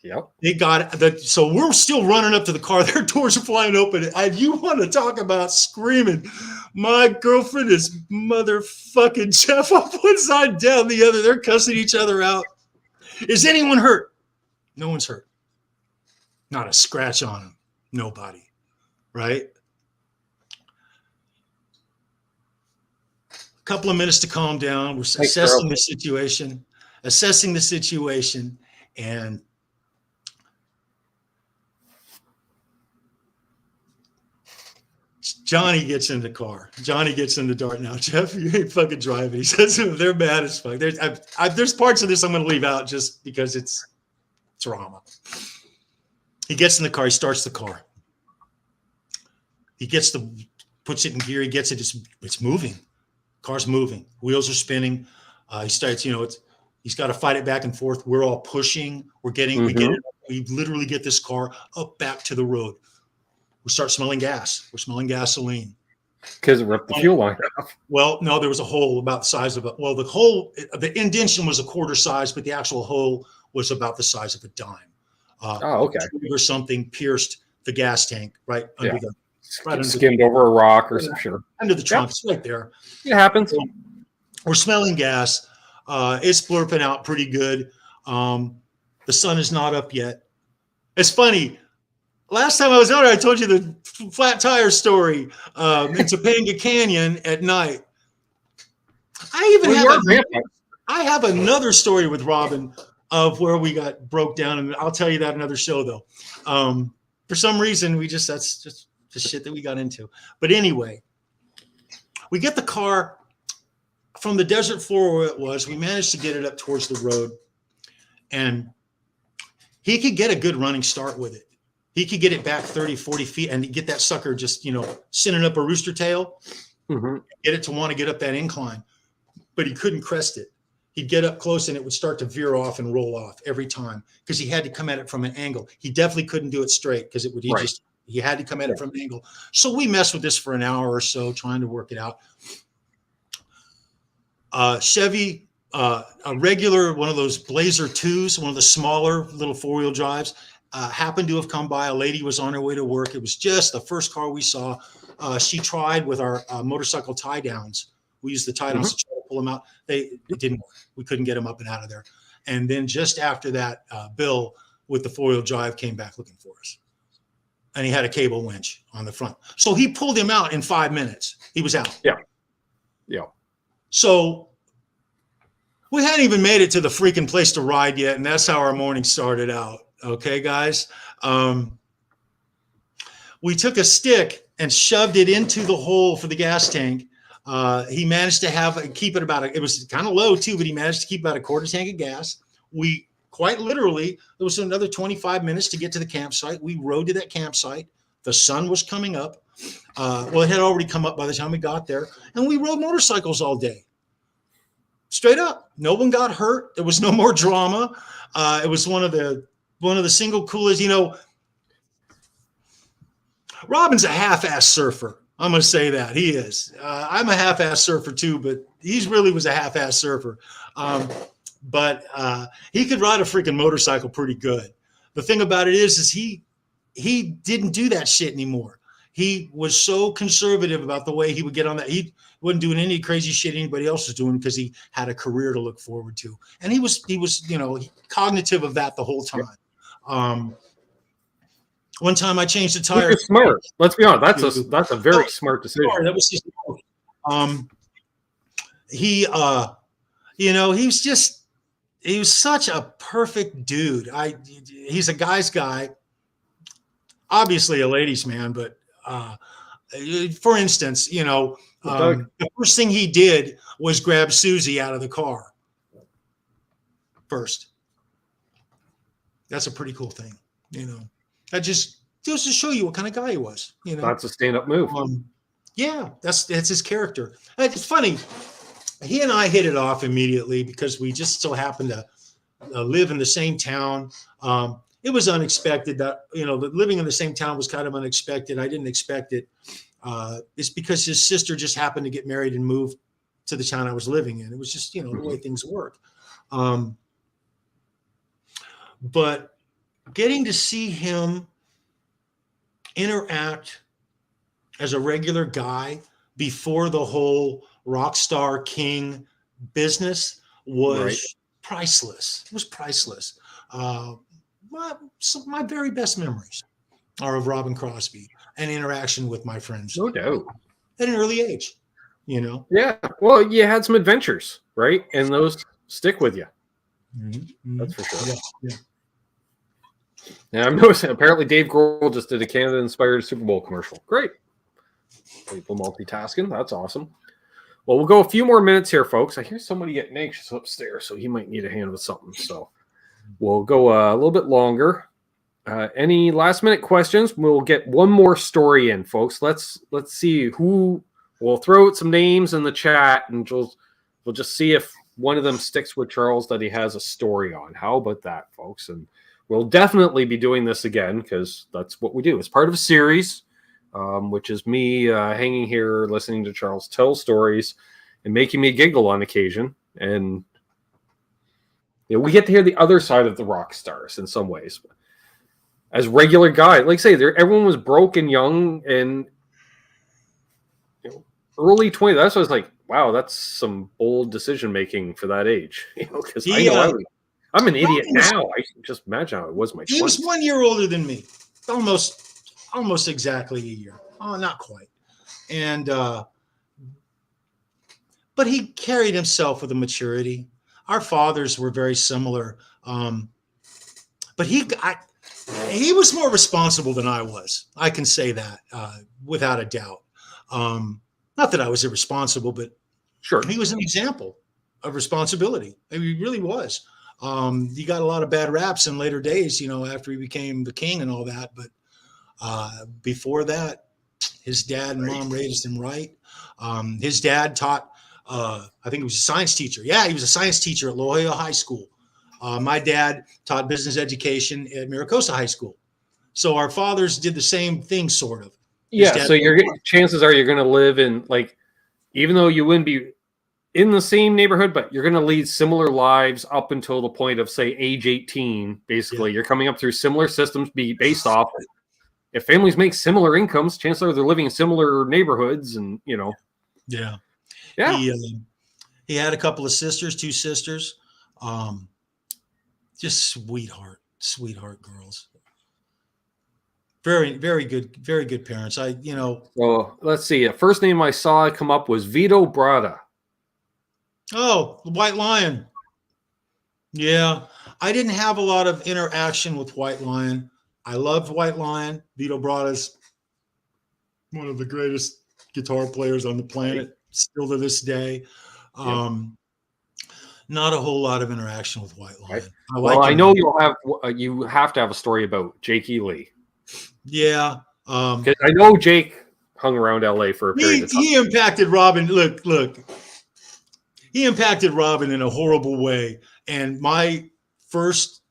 Yep.
They got that. So we're still running up to the car. Their doors are flying open. And you want to talk about screaming? My girlfriend is motherfucking Jeff up one side, down the other. They're cussing each other out. Is anyone hurt? No one's hurt. Not a scratch on them. Nobody. Right? A couple of minutes to calm down. We're assessing the situation, and Johnny gets in the car. Johnny gets in the Dart. Now, Jeff, you ain't fucking driving. He says they're mad as fuck. There's parts of this I'm going to leave out just because it's drama. He gets in the car. He starts the car. He puts it in gear. He gets it. It's moving. Car's moving. Wheels are spinning. He starts, he's got to fight it back and forth. We're all pushing. We literally get this car up back to the road. We start smelling gas. We're smelling gasoline.
Because it ripped the fuel line off.
Well, no, there was a hole about the size of the indention was a 1/4 size, but the actual hole was about the size of a dime.
Okay.
Or something pierced the gas tank right under the
skimmed over a rock or some sure
under the trunk. It's right there.
It happens.
So we're smelling gas. It's blurping out pretty good. The sun is not up yet. It's funny. Last time I was out there, I told you the flat tire story in Topanga Canyon at night. I have another story with Robin of where we got broke down, and I'll tell you that another show though. For some reason, that's just the shit that we got into. But anyway, we get the car from the desert floor where it was. We managed to get it up towards the road, and he could get a good running start with it. He could get it back 30, 40 feet and get that sucker just, sending up a rooster tail, get it to want to get up that incline, but he couldn't crest it. He'd get up close and it would start to veer off and roll off every time because he had to come at it from an angle. He definitely couldn't do it straight because he had to come at it from an angle. So we messed with this for an hour or so trying to work it out. Chevy, a regular, one of those Blazer 2s, one of the smaller little 4-wheel drives, happened to have come by. A lady was on her way to work. It was just the first car we saw. She tried with our motorcycle tie downs. We used the tie downs to try to pull them out. It didn't work. We couldn't get them up and out of there. And then just after that, Bill with the 4-wheel drive came back looking for us. And he had a cable winch on the front. So he pulled him out in 5 minutes. He was out.
Yeah.
So we hadn't even made it to the freaking place to ride yet. And that's how our morning started out. Okay, guys. We took a stick and shoved it into the hole for the gas tank. He managed to keep it it was kind of low too, but he managed to keep about a quarter tank of gas. We quite literally, there was another 25 minutes to get to the campsite. We rode to that campsite. The sun was coming up. It had already come up by the time we got there, and we rode motorcycles all day. Straight up. No one got hurt. There was no more drama. It was one of the single coolest, Robin's a half-ass surfer. I'm going to say that. He is. I'm a half-ass surfer too, but he really was a half-ass surfer. But he could ride a freaking motorcycle pretty good. The thing about it is he didn't do that shit anymore. He was so conservative about the way he would get on that. He wasn't doing any crazy shit anybody else was doing because he had a career to look forward to. And he was cognitive of that the whole time. One time I changed the tire.
You're smart. Let's be honest. That's a very smart decision.
That was his he was such a perfect dude. He's a guy's guy, obviously a ladies' man, but for instance, the first thing he did was grab Susie out of the car first. That's a pretty cool thing, That just goes to show you what kind of guy he was.
That's a stand-up move.
That's his character. It's funny. He and I hit it off immediately because we just so happened to live in the same town. It was unexpected that living in the same town was kind of unexpected. I didn't expect it. It's because his sister just happened to get married and move to the town I was living in. It was just the way things work. But getting to see him interact as a regular guy before the whole rock star king business was priceless. It was priceless. My very best memories are of Robin Crosby and interaction with my friends.
No doubt.
At an early age,
Yeah. Well, you had some adventures, right? And those stick with you. Mm-hmm. That's for sure. Yeah. Yeah, I'm noticing apparently Dave Grohl just did a Canada-inspired Super Bowl commercial. Great. People multitasking. That's awesome. Well, we'll go a few more minutes here, folks. I hear somebody getting anxious upstairs, so he might need a hand with something. So we'll go a little bit longer. Any last-minute questions? We'll get one more story in, folks. Let's see who. We'll throw out some names in the chat, and we'll just see if one of them sticks with Charles that he has a story on. How about that, folks? And we'll definitely be doing this again because that's what we do. It's part of a series, which is me hanging here listening to Charles tell stories and making me giggle on occasion. And we get to hear the other side of the rock stars in some ways. as regular guy. Like say, everyone was broke and young and early 20s. That's what I was like, wow, that's some bold decision making for that age. Because I know I'm an idiot now. I can just imagine how it was my 20s.
He was 1 year older than me, almost exactly a year. Oh, not quite. And but he carried himself with a maturity. Our fathers were very similar, but he was more responsible than I was. I can say that without a doubt. Not that I was irresponsible, but
sure,
he was an example of responsibility. I mean, he really was. He got a lot of bad raps in later days, after he became the king and all that. But before that, his dad and mom raised him right. His dad taught, I think he was a science teacher. Yeah, he was a science teacher at Loyola High School. My dad taught business education at Maricosa High School. So our fathers did the same thing, sort of.
Yeah, so chances are you're going to live in, like, even though you wouldn't be in the same neighborhood, but you're going to lead similar lives up until the point of, say, age 18. Basically, you're coming up through similar systems based off. If families make similar incomes, chances are they're living in similar neighborhoods, and
Yeah. He had a couple of sisters, 2 sisters, just sweetheart girls. Very, very good parents.
Well, let's see. First name I saw come up was Vito Bratta.
Oh, the White Lion. Yeah. I didn't have a lot of interaction with White Lion. I loved White Lion. Vito Bratta's one of the greatest guitar players on the planet, still to this day. Not a whole lot of interaction with White Lion.
I know you have to have a story about Jake Ely.
Yeah.
Because I know Jake hung around LA for a period of time.
He impacted Robin. Look. He impacted Robin in a horrible way. And my first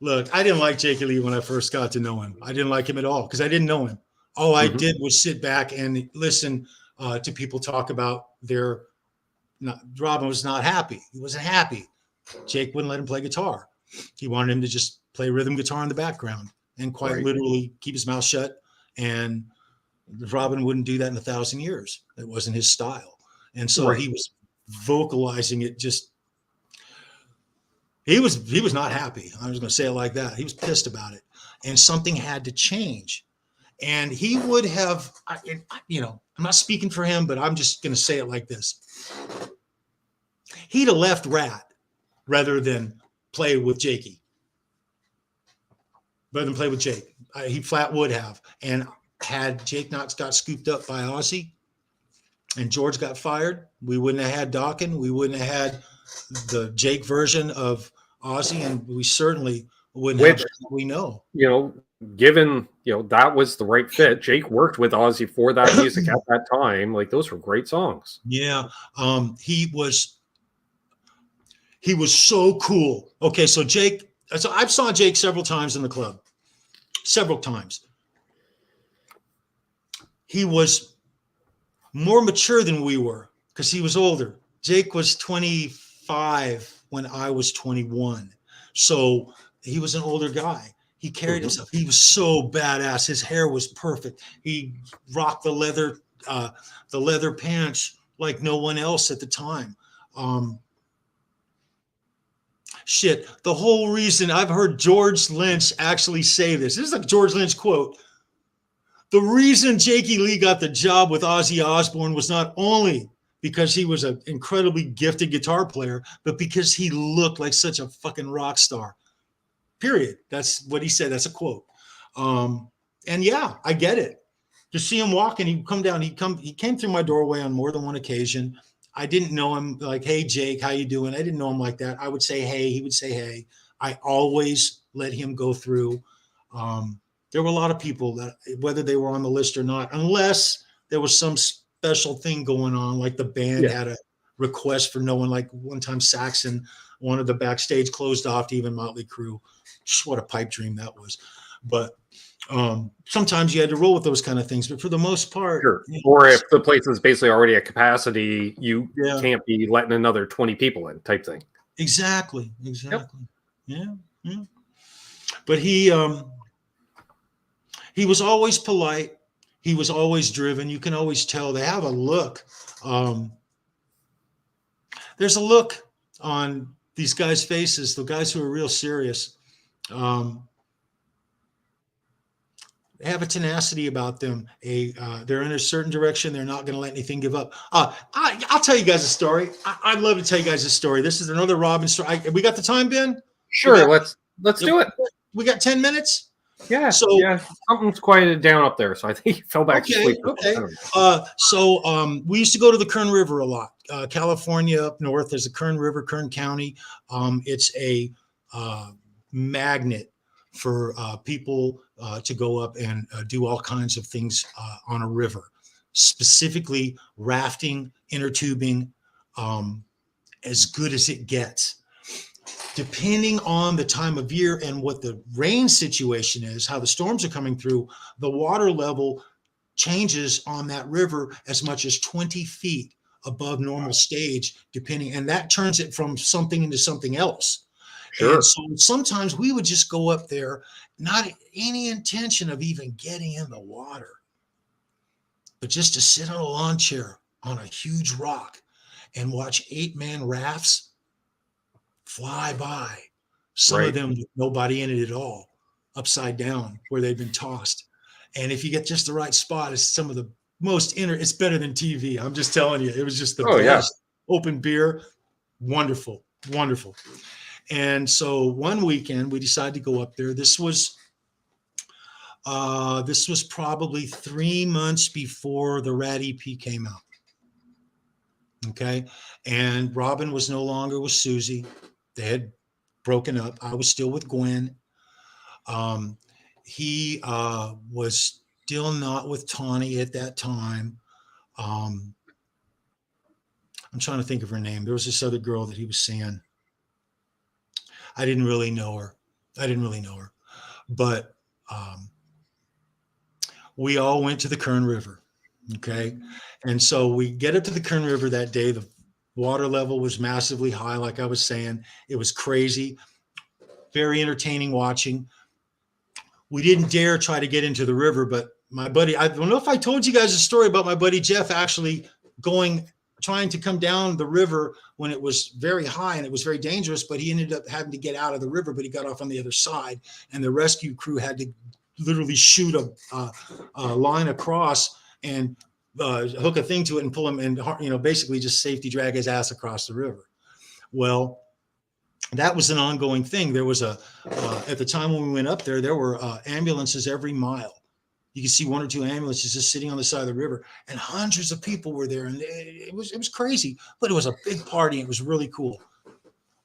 look, I didn't like Jake Ely when I first got to know him. I didn't like him at all because I didn't know him. All I did was sit back and listen to people talk about Robin was not happy. He wasn't happy. Jake wouldn't let him play guitar. He wanted him to just play rhythm guitar in the background and quite literally keep his mouth shut. And Robin wouldn't do that in 1,000 years. It wasn't his style. And so he was vocalizing it. He was not happy. I was going to say it like that. He was pissed about it. And something had to change. And he would have, I'm not speaking for him, but I'm just going to say it like this. He'd have left Rat rather than play with Jakey. Rather than play with Jake. He flat would have. And had Jake Knox got scooped up by Ozzy and George got fired, we wouldn't have had Dawkins. We wouldn't have had the Jake version of Ozzy, and we certainly wouldn't have what we know.
Given, that was the right fit. Jake worked with Ozzy for that music at that time. Like, those were great songs.
Yeah. He was so cool. Okay. So I've saw Jake several times in the club, several times. He was more mature than we were because he was older. Jake was 25 when I was 21. So he was an older guy. He carried himself. He was so badass. His hair was perfect. He rocked the leather pants like no one else at the time. The whole reason I've heard George Lynch actually say this is a George Lynch quote. The reason Jakey Lee got the job with Ozzy Osbourne was not only because he was an incredibly gifted guitar player, but because he looked like such a fucking rock star. Period. That's what he said. That's a quote. And yeah, I get it. To see him walk and he'd come down, he came through my doorway on more than one occasion. I didn't know him like, hey, Jake, how you doing? I didn't know him like that. I would say, hey, he would say, hey. I always let him go through. There were a lot of people that, whether they were on the list or not, unless there was some special thing going on, like the band had a request for no one, like one time Saxon wanted the backstage closed off to even Motley Crue. What a pipe dream that was. But sometimes you had to roll with those kind of things, but for the most part,
or if the place is basically already at capacity, you can't be letting another 20 people in type thing.
Exactly. Yeah. But he was always polite. He was always driven. You can always tell they have a look. There's a look on these guys' faces, the guys who are real serious. They have a tenacity about them. They're in a certain direction. They're not going to let anything give up. I'll tell you guys a story. I'd love to tell you guys a story. This is another Robin story. We got the time, Ben?
Sure, let's do it.
We got 10 minutes?
Yeah.
So
yeah, something's quieted down up there, so I think he fell back to sleep.
Okay. We used to go to the Kern River a lot. California up north, there's a Kern River, Kern County. It's a magnet for people to go up and do all kinds of things on a river, specifically rafting, inner tubing, as good as it gets. Depending on the time of year and what the rain situation is, how the storms are coming through, the water level changes on that river as much as 20 feet above normal stage, depending, and that turns it from something into something else.
Sure.
And so sometimes we would just go up there, not any intention of even getting in the water, but just to sit on a lawn chair on a huge rock and watch 8-man rafts fly by, some of them with nobody in it at all, upside down where they've been tossed. And if you get just the right spot, it's some of the most it's better than TV. I'm just telling you, it was just the best. Open beer, wonderful. And so one weekend we decided to go up there. This was probably 3 months before the Rat EP came out. Okay. And Robin was no longer with Susie. They had broken up. I was still with Gwen. He was still not with Tawny at that time. I'm trying to think of her name. There was this other girl that he was seeing. I didn't really know her. But we all went to the Kern River. Okay. And so we get up to the Kern River that day. The water level was massively high. Like I was saying, it was crazy, very entertaining watching. We didn't dare try to get into the river, but my buddy, I don't know if I told you guys a story about my buddy Jeff actually trying to come down the river when it was very high and it was very dangerous, but he ended up having to get out of the river, but he got off on the other side, and the rescue crew had to literally shoot a line across and hook a thing to it and pull him and, basically just safety drag his ass across the river. Well, that was an ongoing thing. There was at the time when we went up there were ambulances every mile. You could see 1 or 2 ambulances just sitting on the side of the river, and hundreds of people were there. And it was crazy, but it was a big party. It was really cool.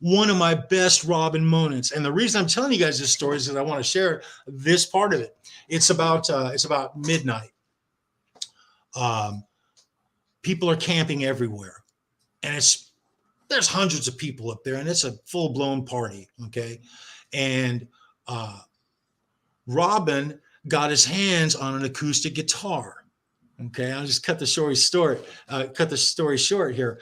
One of my best Robin moments. And the reason I'm telling you guys this story is that I want to share this part of it. It's about midnight. People are camping everywhere, and there's hundreds of people up there, and it's a full-blown party. Okay. And Robin got his hands on an acoustic guitar. Okay. I'll just cut the story short here.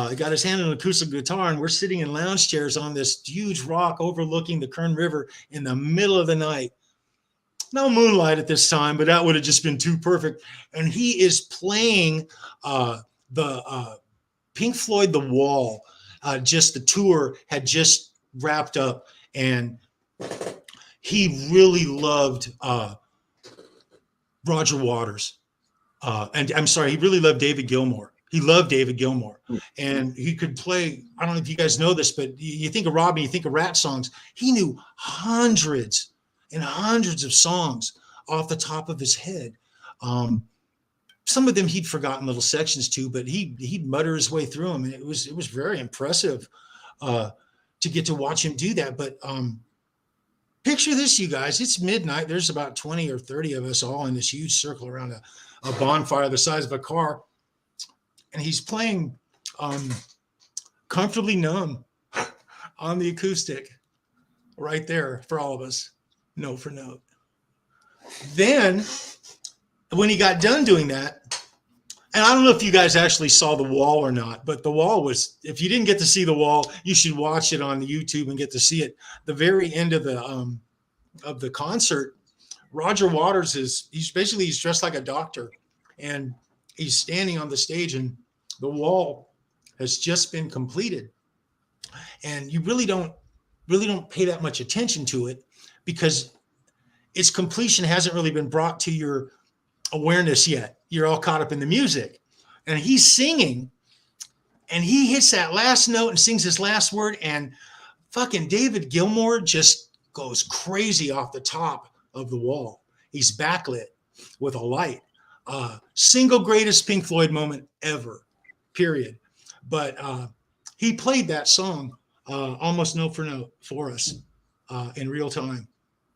He got his hand on an acoustic guitar, and we're sitting in lounge chairs on this huge rock overlooking the Kern River in the middle of the night. No moonlight at this time, but that would have just been too perfect. And he is playing the Pink Floyd, The Wall. Just the tour had just wrapped up, and he really loved Roger Waters. And I'm sorry, he really loved David Gilmour. He loved David Gilmour, and he could play. I don't know if you guys know this, but you think of Robin, you think of Rat songs. He knew hundreds and hundreds of songs off the top of his head. Some of them he'd forgotten little sections too, but he'd mutter his way through them, and it was very impressive to get to watch him do that. But picture this, you guys. It's midnight. There's about 20 or 30 of us all in this huge circle around a bonfire the size of a car, and he's playing Comfortably Numb on the acoustic right there for all of us, note for note. Then when he got done doing that, and I don't know if you guys actually saw The Wall or not, but The Wall was, if you didn't get to see The Wall, you should watch it on the YouTube and get to see it. The very end of of the concert, Roger Waters he's dressed like a doctor, and he's standing on the stage, and the wall has just been completed. And you really don't pay that much attention to it because its completion hasn't really been brought to your awareness yet. You're all caught up in the music, and he's singing, and he hits that last note and sings his last word, and fucking David Gilmour just goes crazy off the top of the wall. He's backlit with a light. Single greatest Pink Floyd moment ever, period. But he played that song almost note for note for us in real time,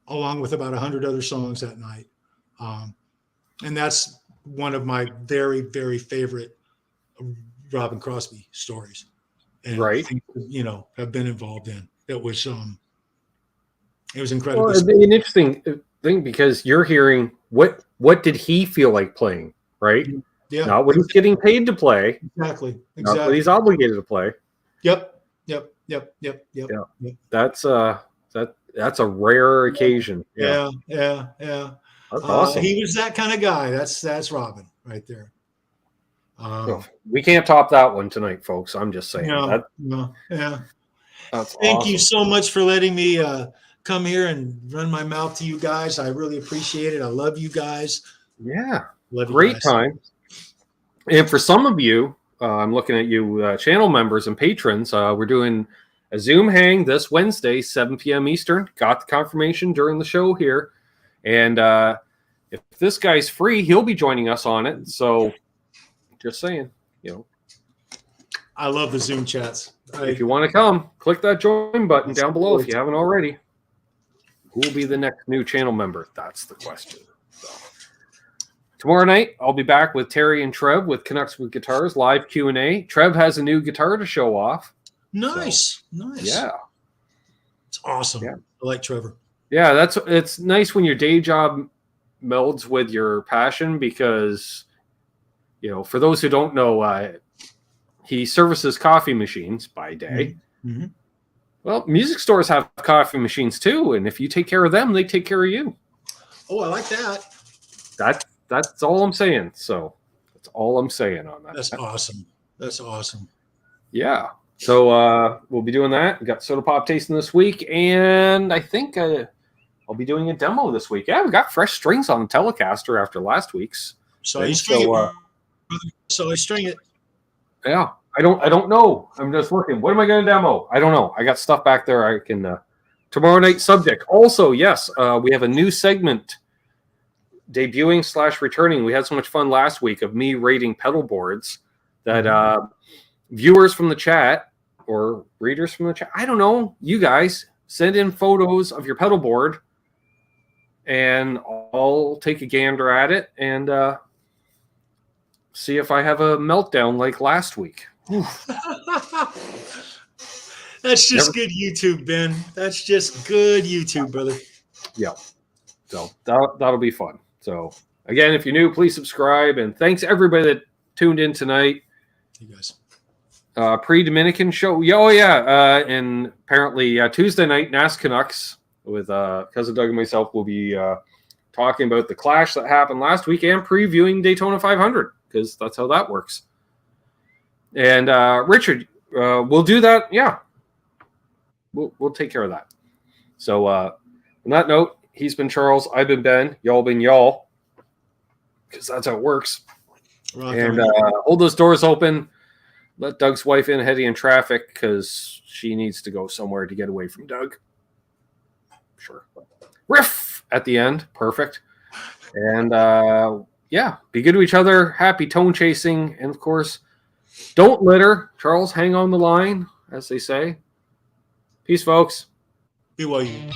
along with about 100 other songs that night. And that's one of my very, very favorite Robin Crosby stories. And
Right.
things, have been involved in. It was incredible.
Well, it'd be an interesting thing because you're hearing what did he feel like playing, right?
Yeah.
Not what he's getting paid to play.
Exactly.
Not what he's obligated to play.
Yep.
That's a rare occasion.
Yeah.
That's awesome.
He was that kind of guy. That's Robin right there.
We can't top that one tonight, folks. I'm just saying.
No.
That's
Thank
awesome.
you so much for letting me come here and run my mouth to you guys. I really appreciate it. I love you guys.
Yeah.
Love you
Great
guys.
time. And for some of you, I'm looking at you channel members and patrons. We're doing a Zoom hang this Wednesday, 7 p.m. Eastern. Got the confirmation during the show here. And if this guy's free, he'll be joining us on it. So just saying,
I love the Zoom chats.
if you want to come, click that join button down below if you haven't already. Who will be the next new channel member? That's the question. So, tomorrow night, I'll be back with Terry and Trev with Canucks with Guitars, live Q&A. Trev has a new guitar to show off.
Nice.
Yeah.
It's awesome.
Yeah.
I like Trevor.
Yeah, it's nice when your day job melds with your passion because, for those who don't know, he services coffee machines by day.
Mm-hmm.
Well, music stores have coffee machines too, and if you take care of them, they take care of you.
Oh, I like that.
That's all I'm saying. So that's all I'm saying on that.
That's awesome.
Yeah. So we'll be doing that. We got Soda Pop tasting this week, and I think I'll be doing a demo this week. Yeah, we got fresh strings on the Telecaster after last week's.
So I string it.
Yeah. I don't know. I'm just looking. What am I going to demo? I don't know. I got stuff back there. I can tomorrow night subject. Also, yes, we have a new segment debuting / returning. We had so much fun last week of me rating pedal boards that viewers from the chat or readers from the chat, I don't know, you guys send in photos of your pedal board and I'll take a gander at it and see if I have a meltdown like last week.
That's just good YouTube, Ben. That's just good YouTube, brother.
Yeah. So that'll be fun. So again, if you're new, please subscribe. And thanks everybody that tuned in tonight.
You guys.
Pre-Dominican show. Yeah. And apparently Tuesday night, NAS Canucks with Cousin Doug and myself will be talking about the clash that happened last week and previewing Daytona 500 because that's how that works. And Richard, we'll do that. Yeah. We'll take care of that. So on that note, he's been Charles. I've been Ben. Y'all been y'all. Because that's how it works. And hold those doors open. Let Doug's wife in heading in traffic because she needs to go somewhere to get away from Doug. Sure. Riff at the end. Perfect. And be good to each other. Happy tone chasing. And of course, don't litter. Charles, hang on the line, as they say. Peace, folks.
Be well, you.